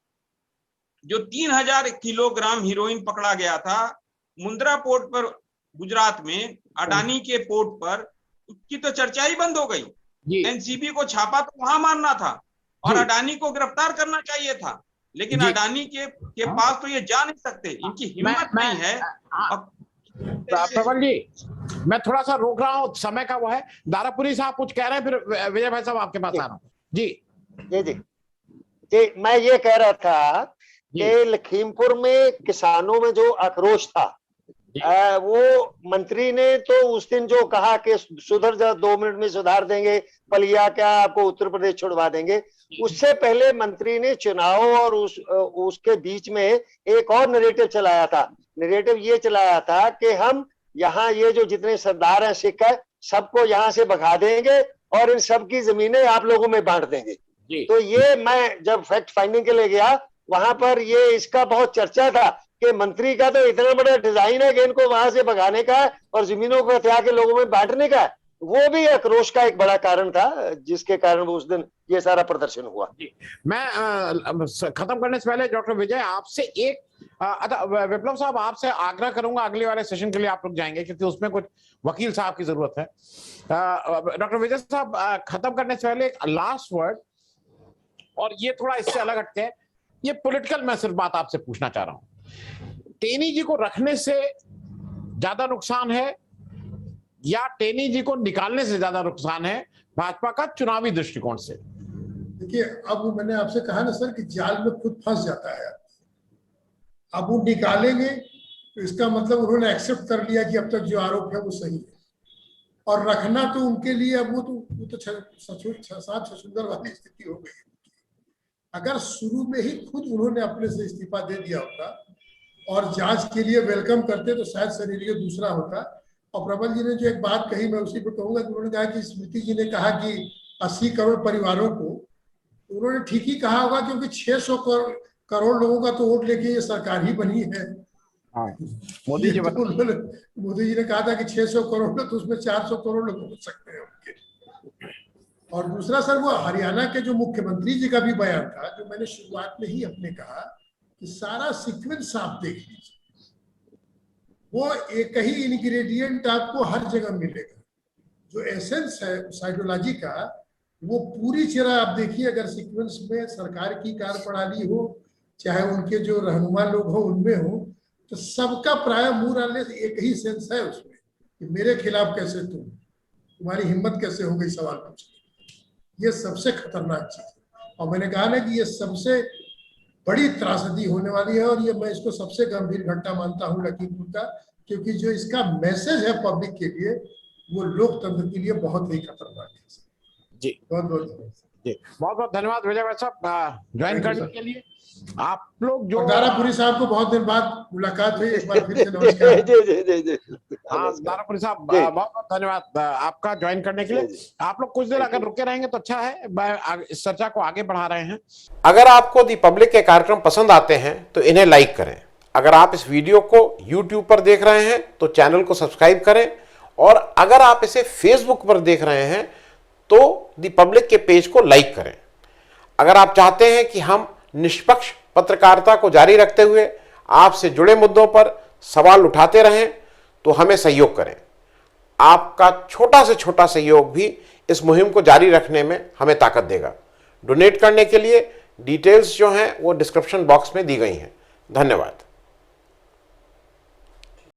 जो 3000 किलोग्राम हीरोइन पकड़ा गया था मुंद्रा पोर्ट पर गुजरात में, अडानी के पोर्ट पर, उसकी तो चर्चा ही बंद हो गई। एनसीबी को छापा तो वहां मारना था और अडानी को गिरफ्तार करना चाहिए था, लेकिन अडानी के पास तो ये जा नहीं सकते, इनकी हिम्मत नहीं है। प्रबल जी, मैं थोड़ा सा रोक रहा हूँ, समय का वो है। दारापुरी साहब कुछ कह रहे हैं, फिर विजय भाई साहब आपके पास आ रहा हूँ। जी जी जी जी, मैं ये कह रहा था कि लखीमपुर में किसानों में जो आक्रोश था, वो मंत्री ने तो उस दिन जो कहा कि सुधर जाओ, 2 मिनट में सुधार देंगे, पलिया क्या आपको उत्तर प्रदेश छुड़वा देंगे, उससे पहले मंत्री ने चुनाव और उसके बीच में एक और नैरेटिव चलाया था। नैरेटिव ये चलाया था कि हम यहाँ ये जो जितने सरदार हैं, सिख है, सबको यहाँ से भगा देंगे और इन सबकी जमीनें आप लोगों में बांट देंगे। तो ये मैं जब फैक्ट फाइंडिंग के लिए गया, वहां पर ये इसका बहुत चर्चा था कि मंत्री का तो इतना बड़ा डिजाइन है कि इनको वहां से भगाने का है और जमीनों को हथिया के लोगों में बांटने का है। वो भी आक्रोश का एक बड़ा कारण था, जिसके कारण वो उस दिन ये सारा प्रदर्शन हुआ। मैं खत्म करने से पहले डॉक्टर विजय आपसे एक विप्लव साहब आपसे आग्रह करूंगा, अगले वाले सेशन के लिए आप लोग जाएंगे क्योंकि उसमें कुछ वकील साहब की जरूरत है। डॉक्टर विजय साहब, खत्म करने से पहले एक लास्ट वर्ड, और ये थोड़ा इससे अलग हटके है, ये पॉलिटिकल, मैं सिर्फ बात आपसे पूछना चाह रहा हूं, टेनी जी को रखने से ज्यादा नुकसान है या टेनी जी को निकालने से ज्यादा नुकसान है भाजपा का चुनावी दृष्टिकोण से? देखिए, अब मैंने आपसे कहा ना सर कि जाल में खुद फंस जाता है। अब वो निकालेंगे तो इसका मतलब उन्होंने एक्सेप्ट कर लिया कि अब तक जो आरोप है वो सही है, और रखना तो उनके लिए अब वो तो सात छछूंदर वाली स्थिति हो गई। अगर शुरू में ही खुद उन्होंने अपने से इस्तीफा दे दिया होता और जांच के लिए वेलकम करते तो शायद सिनेरियो दूसरा होता। और प्रबल जी ने जो एक बात कही, मैं उसी पर कहूंगा कि उन्होंने कहा कि स्मृति जी ने कहा कि 80 करोड़ परिवारों को, उन्होंने ठीक ही कहा होगा, क्योंकि 600 करोड़ लोगों का तो वोट लेके ये सरकार ही बनी है। मोदी जी ने कहा था कि 600 करोड़, तो उसमें 400 करोड़ लोग हो सकते हैं उनके। और दूसरा सर, वो हरियाणा के जो मुख्यमंत्री जी का भी बयान था, जो मैंने शुरुआत में ही अपने कहा कि सारा सीक्वेंस आप देख लीजिए, वो एक ही इंग्रेडिएंट आपको हर जगह मिलेगा। जो एसेंस है साइकोलॉजी का, वो पूरी चीज आप देखिए। अगर सीक्वेंस में सरकार की कार्यप्रणाली हो, चाहे उनके जो रहनुमा लोग हो उनमें हो, तो सबका प्राय मूल एक ही सेंस है उसमें कि मेरे खिलाफ कैसे तुम्हारी हिम्मत कैसे हो गई सवाल पूछने। ये सबसे खतरनाक चीज है। और मैंने कहा ना कि ये सबसे बड़ी त्रासदी होने वाली है, और ये मैं इसको सबसे गंभीर घटना मानता हूँ लखीमपुर का, क्योंकि जो इसका मैसेज है पब्लिक के लिए, वो लोकतंत्र के लिए बहुत ही खतरनाक है। जी बहुत बहुत जी, बहुत बहुत धन्यवाद विजय भाई साहब ज्वाइन करने के लिए। आप लोग जो दारापुरी साहब को बहुत दिन बाद मुलाकात हुई, एक बार फिर से नमस्कार। दारापुरी साहब बहुत बहुत धन्यवाद आपका ज्वाइन करने के लिए। आप लोग कुछ देर अगर रुके रहेंगे तो अच्छा है, इस चर्चा को आगे बढ़ा रहे हैं। अगर आपको दी पब्लिक के कार्यक्रम पसंद आते हैं तो इन्हें लाइक करें। अगर आप इस वीडियो को YouTube पर देख रहे हैं तो चैनल को सब्सक्राइब करें, और अगर आप इसे Facebook पर देख रहे हैं तो दी पब्लिक के पेज को लाइक करें। अगर आप चाहते हैं कि हम निष्पक्ष पत्रकारिता को जारी रखते हुए आपसे जुड़े मुद्दों पर सवाल उठाते रहें तो हमें सहयोग करें। आपका छोटा से छोटा सहयोग भी इस मुहिम को जारी रखने में हमें ताकत देगा। डोनेट करने के लिए डिटेल्स जो हैं वो डिस्क्रिप्शन बॉक्स में दी गई हैं। धन्यवाद।